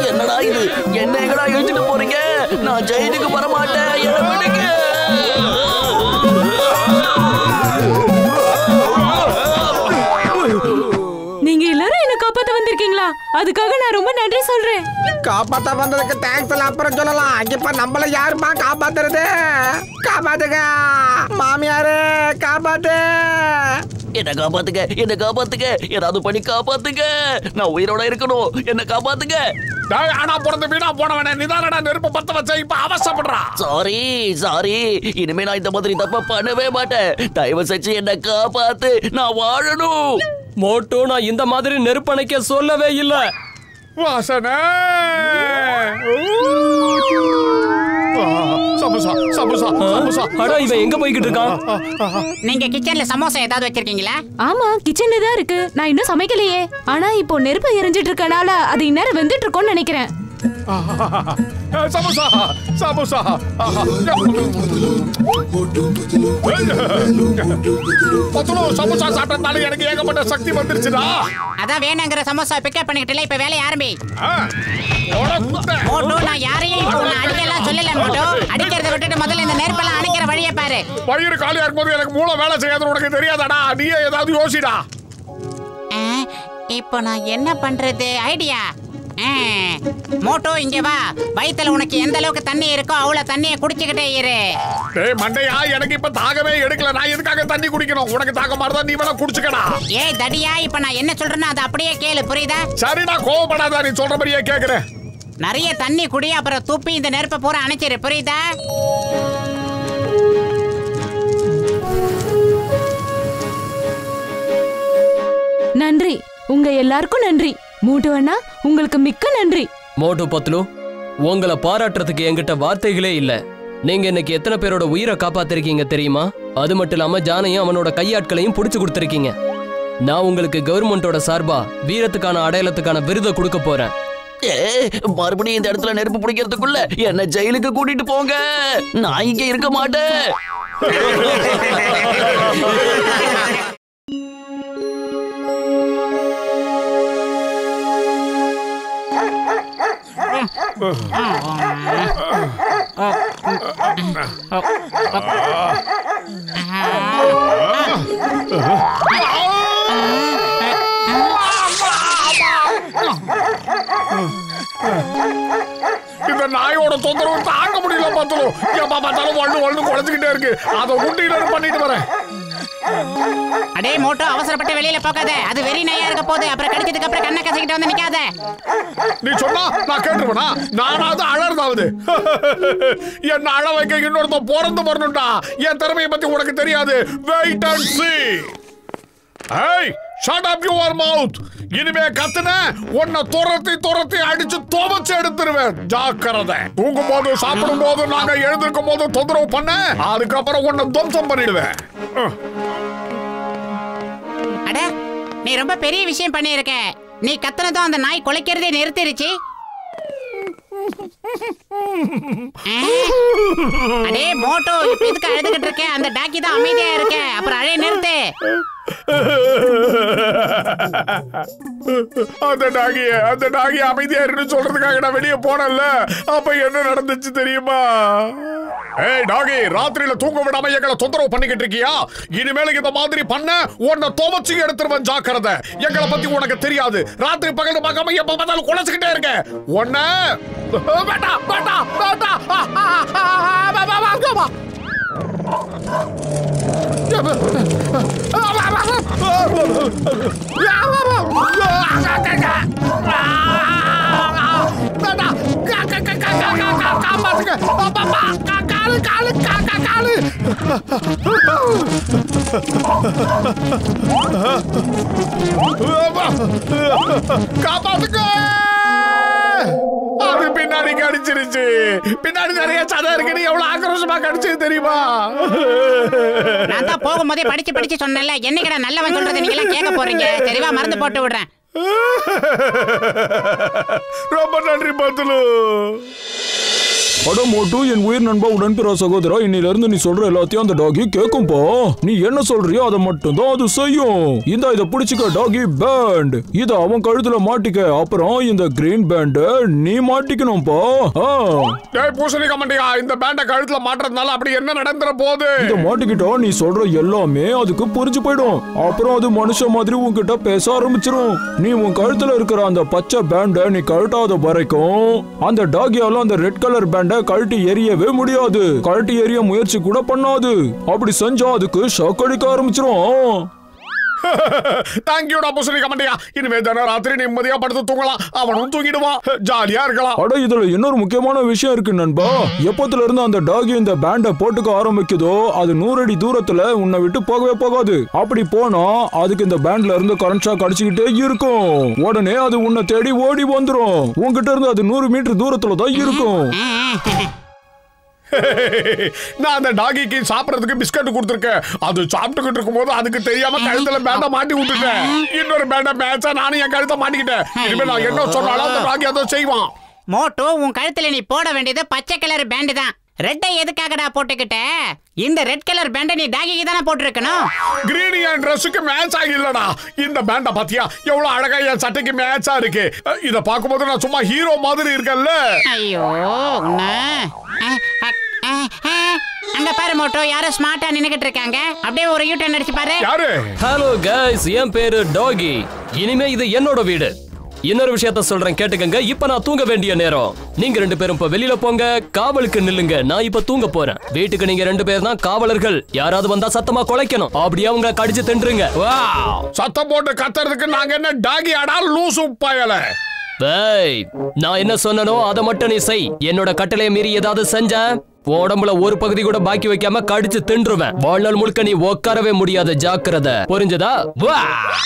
என்னடா இது? என்ன எங்கடா இழுத்துட்டு போறீங்க? நான் ஜெயிலுக்கு வர மாட்டேன். என்ன விடுங்க. நீங்க எல்லாரும் என்ன காப்பாத்த வந்திருக்கீங்களா? அதுக்காக நான் ரொம்ப நன்றி சொல்றேன். காப்பாத்த வந்ததுக்கு தேங்க்ஸ் எல்லாம் அப்புறம் சொல்லலாம். இப்ப நம்மள யாருமா காப்பாத்துறது? காப்பாத்துங்க மாமியாரே, காப்பாத்து. என்ன காப்பாத்துங்க, என்ன காப்பாத்துங்க, ஏதாவது பண்ணி காப்பாத்துங்க. நான் உயிரோட இருக்கணும். என்ன காப்பாத்துங்க. ஆனா பிறந்து வீணா போனவனே, நிதானடா நெருப்பு பத்த வச்ச இப்ப அவசரப்படுறா. சாரி சாரி, இனிமே நான் இந்த மாதிரி தப்ப பண்ணவே மாட்டேன். தயவு செஞ்சு என்ன காப்பாத்து, நான் வாழணும். மோட்டோ, நான் இந்த மாதிரி நெருப்பணைக்க சொல்லவே இல்ல. வாசனை சமோசா சமோசா சமோசா. அட இவன் எங்க போய்கிட்டு இருக்கான்? நீங்க கிச்சன்ல சமோசா ஏதாவது வச்சிருக்கீங்களா? ஆமா, கிச்சன்ல தான் இருக்கு. நான் இன்னும் சமைக்கலையே. ஆனா இப்போ நெருப்பு எரிஞ்சிட்டு இருக்கனால அது இந்நேரம் வெந்துட்டு இருக்கும்னு நினைக்கிறேன். சமோசா சமோசா. பத்துலோ சமோசா சாப்பிட்டதால எனக்கு ஏகப்பட்ட சக்தி வந்துருச்சுடா. அதான் வேணுங்கிற சமோசா பிக்கப் பண்ணிக்கிட்டல. இப்ப வேலைய ஆரம்பி. மோட்டோ, நான் யாரையும் இப்போ உன்னை அடிக்கலாம் சொல்லல மோட்டோ. அடிக்கிறத விட்டுட்டு முதல்ல இந்த நெருப்பெல்லாம் அணைக்கிற வழியை பாரு. வயிறு காலியா இருக்கும்போது எனக்கு மூளை வேலை செய்யாதுன்னு உனக்கு தெரியாதாடா? நீயே ஏதாவது யோசிடா. இப்போ நான் என்ன பண்றது? ஐடியா. மோட்டோ, இங்க வா. வயித்துல உனக்கு எந்த அளவுக்கு தண்ணி இருக்கோ அவ்வளவு தண்ணியை குடிச்சுக்கிட்டே இரு. டேய் மண்டையா, எனக்கு இப்ப தாகமே எடுக்கல. நான் எதுக்காக தண்ணி குடிக்கணும்? உனக்கு தாகம் மாறுதா, நீ வேணா குடிச்சுக்கடா. ஏய் தடியா, இப்ப நான் என்ன சொல்றேன்னா அதை அப்படியே கேளு, புரியுதா? சரிடா, கோவப்படாத. நீ சொல்ற மாதிரியே கேக்குறேன். நிறைய தண்ணி குடி, அப்புறம் துப்பி இந்த நெருப்பை பூரா அணைச்சிரு, புரியுதா? நன்றி, உங்க எல்லாருக்கும் நன்றி. மூட்டு அண்ணா, உங்களுக்கு மிக்க நன்றி. மோட்டு பத்லு, உங்களை பாராட்டுறதுக்கு என்கிட்ட வார்த்தைகளே இல்ல. நீங்க இன்னைக்கு எத்தனை பேரோட உயிரை காப்பாத்திருக்கீங்க தெரியுமா? அது மட்டும் இல்லாம ஜானையும் அவனோட கையாட்களையும் புடிச்சு கொடுத்திருக்கீங்க. நான் உங்களுக்கு கவர்மெண்டோட சார்பா வீரத்துக்கான அடையாளத்துக்கான விருதை கொடுக்க போறேன். மறுபடியும் இந்த இடத்துல நெருப்பு பிடிக்கிறதுக்குள்ள என்ன ஜெயிலுக்கு கூட்டிட்டு போங்க. நான் இங்க இருக்க மாட்டேன். இந்த நாயோட தொந்தரவு தாங்க முடியல. பத்துலோ எப்ப பார்த்தாலும் வள்ளு வள்ளு குழஞ்சுக்கிட்டே இருக்கு. அதை உண்டியில பண்ணிட்டு வரேன். அடே மோட்டோ, அவசரப்பட்டு வெளியில போகாத. அது வெறி நாயா இருக்க போகுது. அப்புறம் கடிச்சதுக்கு அப்புறம் கண்ணை கசக்கிட்டு வந்து நிக்காத. நீ சொன்னா நான் கேட்டுருவேனா? நானாவது அழறதாவது. என்ன அழ வைக்க இன்னொருத்த பிறந்து வரணும்டா. என் திறமையை பத்தி உனக்கு தெரியாது. Wait and see. Hey, shut up your mouth. இனிமே கத்துன உன்னை துரத்தி அடிச்சு துவச்சு எடுத்துருவேன். ஜாக்கிரதை. தூங்கும் போது சாப்பிடும் போது நாங்க எழுந்திருக்கும் போது தொந்தரவு பண்ண, அதுக்கப்புறம் உன்னை துவம்சம் பண்ணிடுவேன். அட நீ ரொம்ப பெரிய விஷயம் பண்ணியிருக்க. நீ கத்துனதும் அந்த நாய் குலைக்கிறதே நிறுத்திருச்சு. அடே மோட்டோ, இப்ப எதுக்கு அழுதுகிட்டு இருக்க? அந்த டாக்கி தான் அமைதியா இருக்க, அப்புறம் அழைய நிறுத்து. அந்த டாகி அமைதியா இருந்து சொல்றதுக்காக நான் வெளியே போனல. அப்ப என்ன நடந்துச்சு தெரியுமா? ஏய் டாகி, ராத்திரியில தூங்க விடாம எங்களை தொந்தரவு பண்ணிக்கிட்டு இருக்கியா? இனிமேல இந்த மாதிரி பண்ண உன்னை துவச்சு எடுத்துருவேன், ஜாக்கிரதை. எங்களை பத்தி உனக்கு தெரியாது. ராத்திரி பகல் பார்க்காம எப்ப பார்த்தாலும் குலைச்சுக்கிட்டே இருக்க. உன்ன வேண்டாம் வேண்டாம் வேண்டாம். காப்பாத்துக்க. அது பின்னாடி கடிச்சிருச்சு. பின்னாடி நிறைய சதை இருக்கு. நீ எவ்வளவு ஆக்ரோஷமா கடிச்சது தெரியுமா? நான் தான் போகும்போதே படிச்சு சொன்னேன்ல, என்னைக்கடா நல்லவன் சொல்றதை நீங்க எல்லாம் கேட்க போறீங்க? தெளிவா மருந்து போட்டு விடுறேன். ரொம்ப நன்றி பத்துலு. அட மோட்டு, என் உயிர் நண்பா, உடன்பிற சகோதரா, இன்னில இருந்து நீ சொல்ற எல்லாத்தையும் அந்த டாகி கேக்கும்பா. நீ என்ன சொல்றியோ அதை மட்டும் தான் அது செய்யும். இத புடிச்சுக்க டாகி பேண்ட். இத அவன் கழுத்துல மாட்டிக்க. அப்புறம் இந்த கிரீன் பேண்ட் நீ மாட்டிக்கணும்பா. டேய் பூசணிக்கா மண்டையா, இந்த பேண்ட கழுத்துல மாட்டறதுனால அப்படி என்ன நடந்துற போகுது? இத மாட்டிக்கிட்டா நீ சொல்ற எல்லாமே அதுக்கு புரிஞ்சு போயிடும். அப்புறம் அது மனுஷ மாதிரி உன்கிட்ட பேச ஆரம்பிச்சிரும். நீ உன் கழுத்துல இருக்கிற அந்த பச்சை பேண்ட நீ கழட்டாத வரைக்கும் அந்த டாகியால அந்த ரெட் கலர் பேண்ட கழட்டி எரியவே முடியாது. கழட்டி எரிய முயற்சி கூட பண்ணாது. அப்படி செஞ்சா அதுக்கு ஷாக் அடிக்க ஆரம்பிச்சிரும். தேங்க்யூடா பூசணிக்கா மண்டையா. இனிமே தானே ராத்திரி நிம்மதியா படுத்து தூங்கலாம். அவனும் தூங்கிடுவான், ஜாலியா இருக்கலாம். அட இதுல இன்னொரு முக்கியமான விஷயம் இருக்கு நண்பா. எப்பத்துல இருந்து அந்த டாகி இந்த பேண்ட போட்டுக்க ஆரம்பிக்குதோ அது 100 அடி தூரத்துல உன்னை விட்டு போகவே போகாது. அப்படி போனா அதுக்கு இந்த பேண்ட்ல இருந்து கரண்ட் ஷாக் அடிச்சுக்கிட்டே இருக்கும். உடனே அது உன்னை தேடி ஓடி வந்துரும். உன்கிட்ட இருந்து அது 100 மீட்டர் தூரத்துல தான் இருக்கும். நான் அந்த டாகிக்கு சாப்பிடறதுக்கு பிஸ்கட் கொடுத்துருக்கேன். அது சாப்பிட்டுக்கிட்டு இருக்கும் போது அதுக்கு தெரியாம கழுத்துல பேண்ட மாட்டி விட்டுட்டேன். இன்னொரு பேண்ட மேட்சா நானும் என் கழுத்தை மாட்டிக்கிட்டேன். இனிமே நான் என்ன சொன்னாலும் அந்த டாகி அதை செய்வான். மோட்டோ, உன் கழுத்துல நீ போட வேண்டியது பச்சை கலர் பேண்ட் தான். ரெட்டை எதுக்காகடா போட்டுக்கிட்ட? இந்த ரெட் கலர் பேண்ட நீ டாகிக்கு தானே போட்டுருக்கணும். கிரீன் என் ட்ரெஸ்ஸுக்கு மேட்ச் ஆகில்லடா. இந்த பேண்ட பாத்தியா எவ்வளவு அழகா என் சட்டைக்கு மேட்சா இருக்கு. இத பாக்கும்போது நான் சும்மா ஹீரோ மாதிரி இருக்கேன்ல. ஐயோ, அங்க பாரு மோட்டோ, யாரோ ஸ்மார்ட்டா நின்னுகிட்டு இருக்காங்க. அப்படியே ஒரு யூ டர்ன் அடிச்சு பாரு. யாரு? ஹலோ கைஸ், என் பேரு டாகி. இனிமே இது என்னோட வீடு. இன்னொரு விஷயத்த சொல்றேன் கேட்டுக்கங்க. இப்ப நான் தூங்க வேண்டிய நேரம். நீங்க 2 பேரும் இப்ப வெளியில போங்க, காவலுக்கு நில்லுங்க. நான் இப்ப தூங்க போறேன். வீட்டுக்கு நீங்க 2 பேர் தான் காவலர்கள். யாராவது வந்தா சத்தமா குலைக்கணும். அப்படியே அவங்க கடிச்சு தின்றுங்க. சத்தம் போட்டு கத்துறதுக்கு நாங்க என்ன டாகி ஆடா லூசு பயல? நான் என்ன சொன்னனோ அதை மட்டும் நீ செய். என்னோட கட்டளையை மீறி ஏதாவது செஞ்ச உடம்புல ஒரு பகுதி கூட பாக்கி வைக்காம கடிச்சு தின்றுவேன். வாழ்நாள் முழுக்க நீ உட்காரவே முடியாது. ஜாக்கிரதை, புரிஞ்சதா?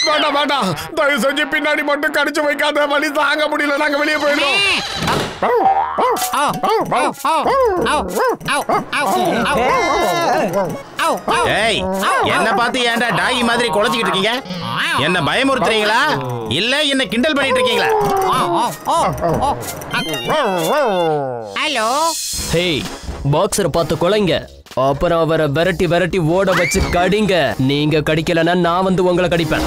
வேண்டாம் வேண்டாம், தயவு செஞ்சு பின்னாடி மட்டும் கடிச்சு வைக்காத. வலி தாங்க முடியல, நாங்க வெளியே போயிடுறோம். என்ன பார்த்து ஏன்டா டாகி மாதிரி குலைச்சிக்கிட்டு இருக்கீங்க? என்ன பயமுறுத்துறீங்களா இல்ல என்ன கிண்டல் பண்ணிட்டு இருக்கீங்களா? ஹலோ, ஹே, பாக்ஸரை பார்த்து கொலைங்க. அப்புறம் அவரை விரட்டி விரட்டி ஓட வச்சு கடிங்க. நீங்க கடிக்கலன்னா நான் வந்து உங்களை கடிப்பேன்.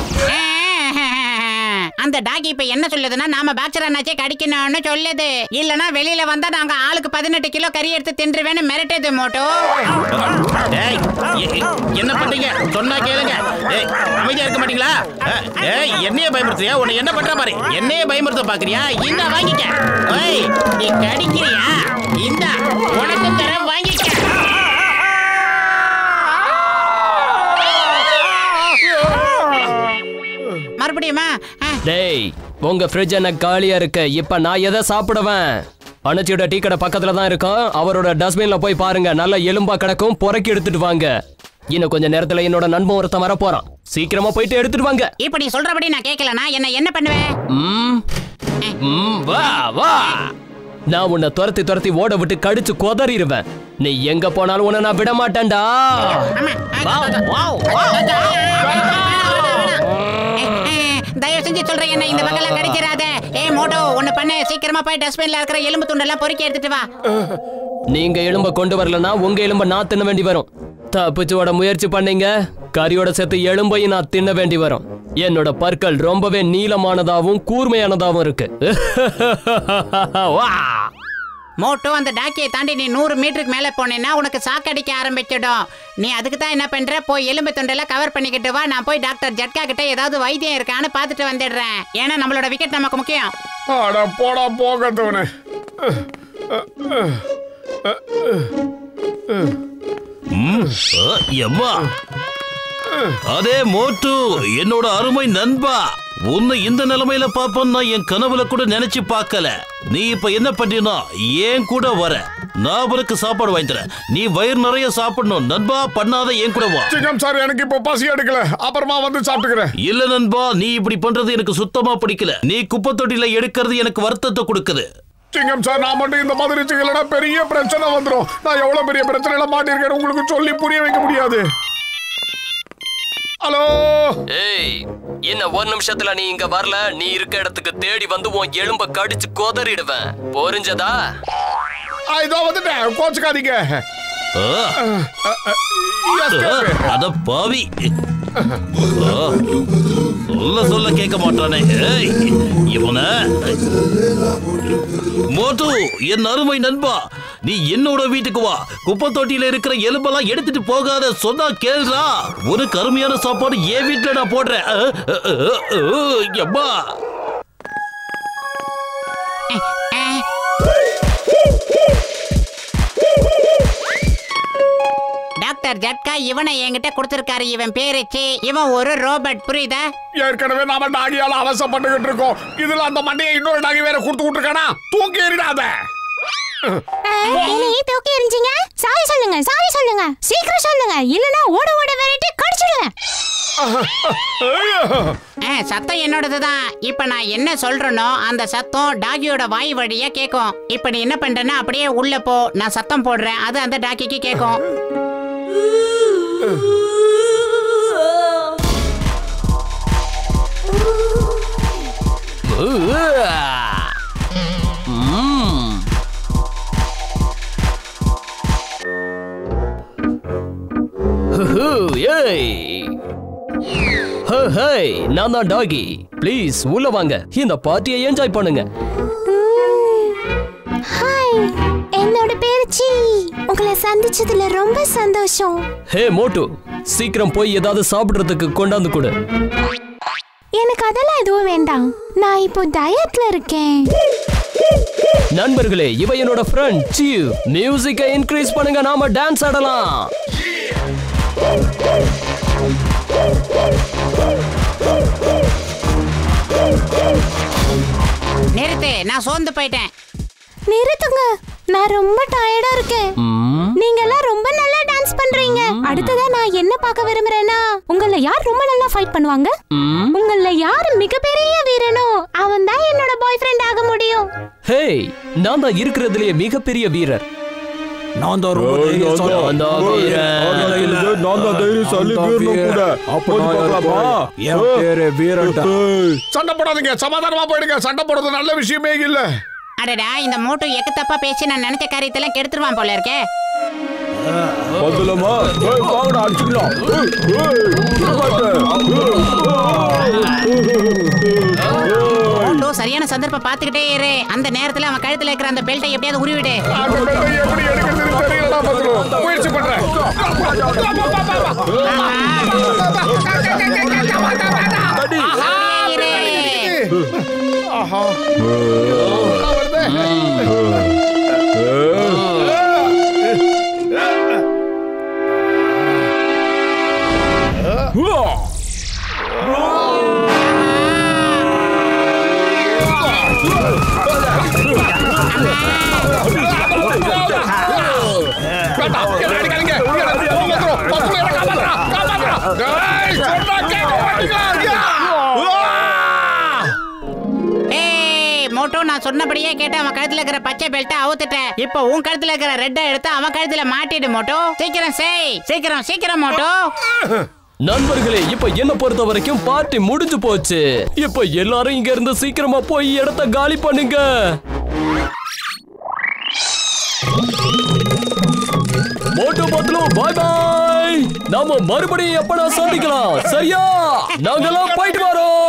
அந்த டாகி இப்ப என்ன சொல்லுதுன்னா நாம பாக்ஸர் அண்ணாச்சே கடிக்கணும்னு சொல்லுது. இல்லனா வெளியில வந்தா நாங்க ஆளுக்கு 18 கிலோ கறி எடுத்து தின்றுவேன்னு மிரட்டுது மோட்டோ. என்ன பண்றீங்க? சொன்னா கேளுங்க. அமைதியா இருக்க மாட்டீங்களா? என்னைய பயமுறுத்துறியா? உன்னை என்ன பண்ற பாரு. என்னைய பயமுறுத்த பாக்குறியா? இந்த வாங்கிக்க. நீ கடிக்கிறியா? இந்த உனக்கு தர வாங்கிக்க. மறுபடியுமா? டேய், உங்க ஃப்ரிட்ஜ் என்ன காலியா இருக்கு. இப்ப நான் எதை சாப்பிடுவேன்? அனுச்சியோட டீ கடை பக்கத்துல தான் இருக்கும். அவரோட டஸ்ட்பின்ல போய் பாருங்க. நல்ல எலும்பா கிடக்கும். பொறுக்கி எடுத்துட்டு வாங்க. இன்னும் கொஞ்ச நேரத்துல என்னோட நண்பன் ஒருத்தன் வர போறான். சீக்கிரமா போயிட்டு எடுத்துட்டு வாங்க. இப்ப நீ சொல்றபடி நான் கேட்கலனா என்ன பண்ணுவேன்? வா வா. நான் உன்னை துரத்தி ஓட விட்டு கடிச்சு கொதறிடுவேன். நீ எங்க போனாலும் உன்னை நான் விட மாட்டேன்டா. என்ன இந்த பக்கம்லாம் கடிச்சிராத. ஏய் மோட்டோ ஒன்னு பண்ணு, சீக்கிரமா போய் டஸ்ட்பின்ல இருக்கிற எலும்பு துண்டெல்லாம் பொறுக்கி எடுத்துட்டு வா. நீங்க எலும்ப கொண்டு வரலனா உங்க எலும்ப நான் தின்ன வேண்டி வரும். தப்பிச்சு ஓட முயற்சி பண்ணீங்க, கறியோட சேர்த்து எலும்பையும் நான் தின்ன வேண்டி வரும். என்னோட பற்கள் ரொம்பவே நீளமானதாவும் கூர்மையானதாவும் இருக்கு. மோட்டோ அந்த டாக்கியை தாண்டி நீ 100 மீட்டருக்கு மேல போனேன்னா உனக்கு சாக்கடிக்க ஆரம்பிச்சிடும். நீ அதுக்கு தான் என்ன பண்ற, போய் எலும்பு தொண்டெல்லாம் கவர் பண்ணிக்கிட்டு வா. நான் போய் டாக்டர் ஜட்கா கிட்ட ஏதாவது வைத்தியம் இருக்கான்னு பார்த்துட்டு வந்துடுறேன். ஏன்னா நம்மளோட விக்கெட் நமக்கு முக்கியம். அட போடா போகத்தவனே. அதே மோட்டு, என்னோட அருமை நண்பா, உன்னை இந்த நிலைமையில பாப்போம் நான் என் கனவுல கூட நினைச்சு பார்க்கல. நீ இப்ப என்ன பண்ணினா ஏன் கூட வர, நான் உனக்கு சாப்பாடு வாங்கி தரேன். நீ வயிறு நிறைய சாப்பிடணும் நண்பா, பண்ணாத என் கூட வா. சிங்கம் சார், எனக்கு இப்ப பசி எடுக்கல, அப்புறமா வந்து சாப்பிட்டுக்கிறேன். இல்ல நண்பா, நீ இப்படி பண்றது எனக்கு சுத்தமா பிடிக்கல. நீ குப்பை தொட்டில எடுக்கிறது எனக்கு வருத்தத்தை கொடுக்குது. சிங்கம் சார், நான் மட்டும் இந்த மாதிரி செய்யலன்னா பெரிய பிரச்சனை வந்துடும். நான் எவ்வளவு பெரிய பிரச்சனையில மாட்டிருக்கேன் உங்களுக்கு சொல்லி புரிய வைக்க முடியாது. ஹலோ. ஏய், என்ன ஒரு நிமிஷத்துல நீ இங்க வரல, நீ இருக்க இடத்துக்கு தேடி வந்து உன் எலும்ப கடிச்சு கொதறிடுவேன். புரிஞ்சதா? இதோ வந்துட்டேன், கோச்சுக்காதீங்க. அத பாவி, சொல்ல கேட்க மாட்டானே. இவன மோட்டு, என் அருமை நண்பா, நீ என்னோட வீட்டுக்கு வா. குப்பை தொட்டியில இருக்கிற எலும்பெல்லாம் எடுத்துட்டு போகாத, சொன்னா கேளுடா. ஒரு கருமையான சாப்பாடு என் வீட்டுல நான் போடுறேன். டாக்டர் ஜட்கா இவனை என்கிட்ட கொடுத்திருக்காரு. இவன் பேரு சி. இவன் ஒரு ரோபோட், புரியுதா? ஏற்கனவே நாம டாகியால அவசப்பட்டுக்கிட்டு இருக்கோம். இதுல அந்த மண்டையை இன்னொரு டாகி வேற கொடுத்து விட்டுருக்கானா? தூக்கி எறிடாத. தூக்கி எறிஞ்சிங்க. சாரி சொல்லுங்க, சாரி சொல்லுங்க, சீக்கிரம் சொல்லுங்க, இல்லனா ஓட ஓட விரட்டி கடிச்சிடுவேன். சத்தம் என்னோடதுதான். இப்ப நான் என்ன சொல்றேனோ அந்த சத்தம் டாகியோட வாய் வழியா கேட்கும். இப்ப நீ என்ன பண்றேன்னா அப்படியே உள்ள போ, நான் சத்தம் போடுறேன், அது அந்த டாகிக்கு கேட்கும். நான் தான் டாகி. ப்ளீஸ் உள்ள வாங்க, இந்த பார்ட்டியை என்ஜாய் பண்ணுங்க. ஹாய், என்னோட பேரு சி. உங்களை சந்திச்சதுல ரொம்ப சந்தோஷம். ஹே மோட்டு, சீக்கிரம் போய் ஏதாவது சாப்பிடுறதுக்கு கொண்டாந்து கொடு. எனக்கு அதெல்லாம் எதுவும் வேண்டாம், நான் இப்போ டயட்ல இருக்கேன். நண்பர்களே, இவ என்னோட ஃப்ரெண்ட் சி. மியூசிக்கை இன்க்ரீஸ் பண்ணுங்க, நாம டான்ஸ் ஆடலாம். நிறுத்து, நான் சோர்ந்து போயிட்டேன். நிறுத்துங்க, நான் ரொம்ப டயர்டா இருக்கேன். நீங்க எல்லாம் ரொம்ப நல்லா டான்ஸ் பண்றீங்க. அடுத்ததா நான் என்ன பார்க்க விரும்புறேன்னா, உங்கள யார் ரொம்ப நல்லா ஃபைட் பண்ணுவாங்க, உங்கள யார் மிகப்பெரிய வீரனோ அவன் தான் என்னோட பாய் ஃப்ரெண்ட் ஆக முடியும். ஹே, நான் தான் இருக்கிறதுலயே மிகப்பெரிய வீரர். நான் தான் ரொம்ப தைரியசாலி. நான் தான் தைரியசாலி வீரனும் கூட. அப்போ பார்க்கலாமா? என் பேரு வீரன்டா. சண்டை போடாதீங்க, சமாதானமா போயிடுங்க. சண்டை போடுறது நல்ல விஷயமே இல்ல. அடடா, இந்த மோட்டு எக்கு தப்பா பேசி நான் நினைச்ச காரியத்தெல்லாம் கெடுத்துருவான் போல இருக்கே. பதுலமா வாங்கடா, அடிச்சுக்கலாம். மோட்டு சரியான சந்தர்ப்பம் பார்த்துக்கிட்டே இரு. அந்த நேரத்துல அவன் கழுத்துல இருக்கிற அந்த பெல்ட்டை எப்படியாவது உருவிடு. எப்படி எடுக்கிறதுன்னு தெரியலடா பதுலு. முயற்சி பண்றேன். ஆஹா, மோட்டோ, நான் சொன்னபடியே கேட்டு அவன் கழுத்துல இருக்கிற பச்சை பெல்ட்டை அவுத்துட்டேன். இப்போ உன் கழுத்துல இருக்கிற ரெட்டை எடுத்து அவன் கழுத்துல மாட்டிடு மோட்டோ. சீக்கிரம் செய், சீக்கிரம் சீக்கிரம் மோட்டோ. நண்பர்களே, இப்ப என்ன பொறுத்த வரைக்கும் பார்ட்டி முடிஞ்சு போச்சு. இப்ப எல்லாரும் இங்க இருந்து சீக்கிரமா போய் இடத்த காலி பண்ணுங்க. மோட்டோ பத்லு, பாய் பாய். நாம மறுபடியும் எப்படா சந்திக்கலாம், சரியா? நாங்கெல்லாம் போயிட்டு வரோம்.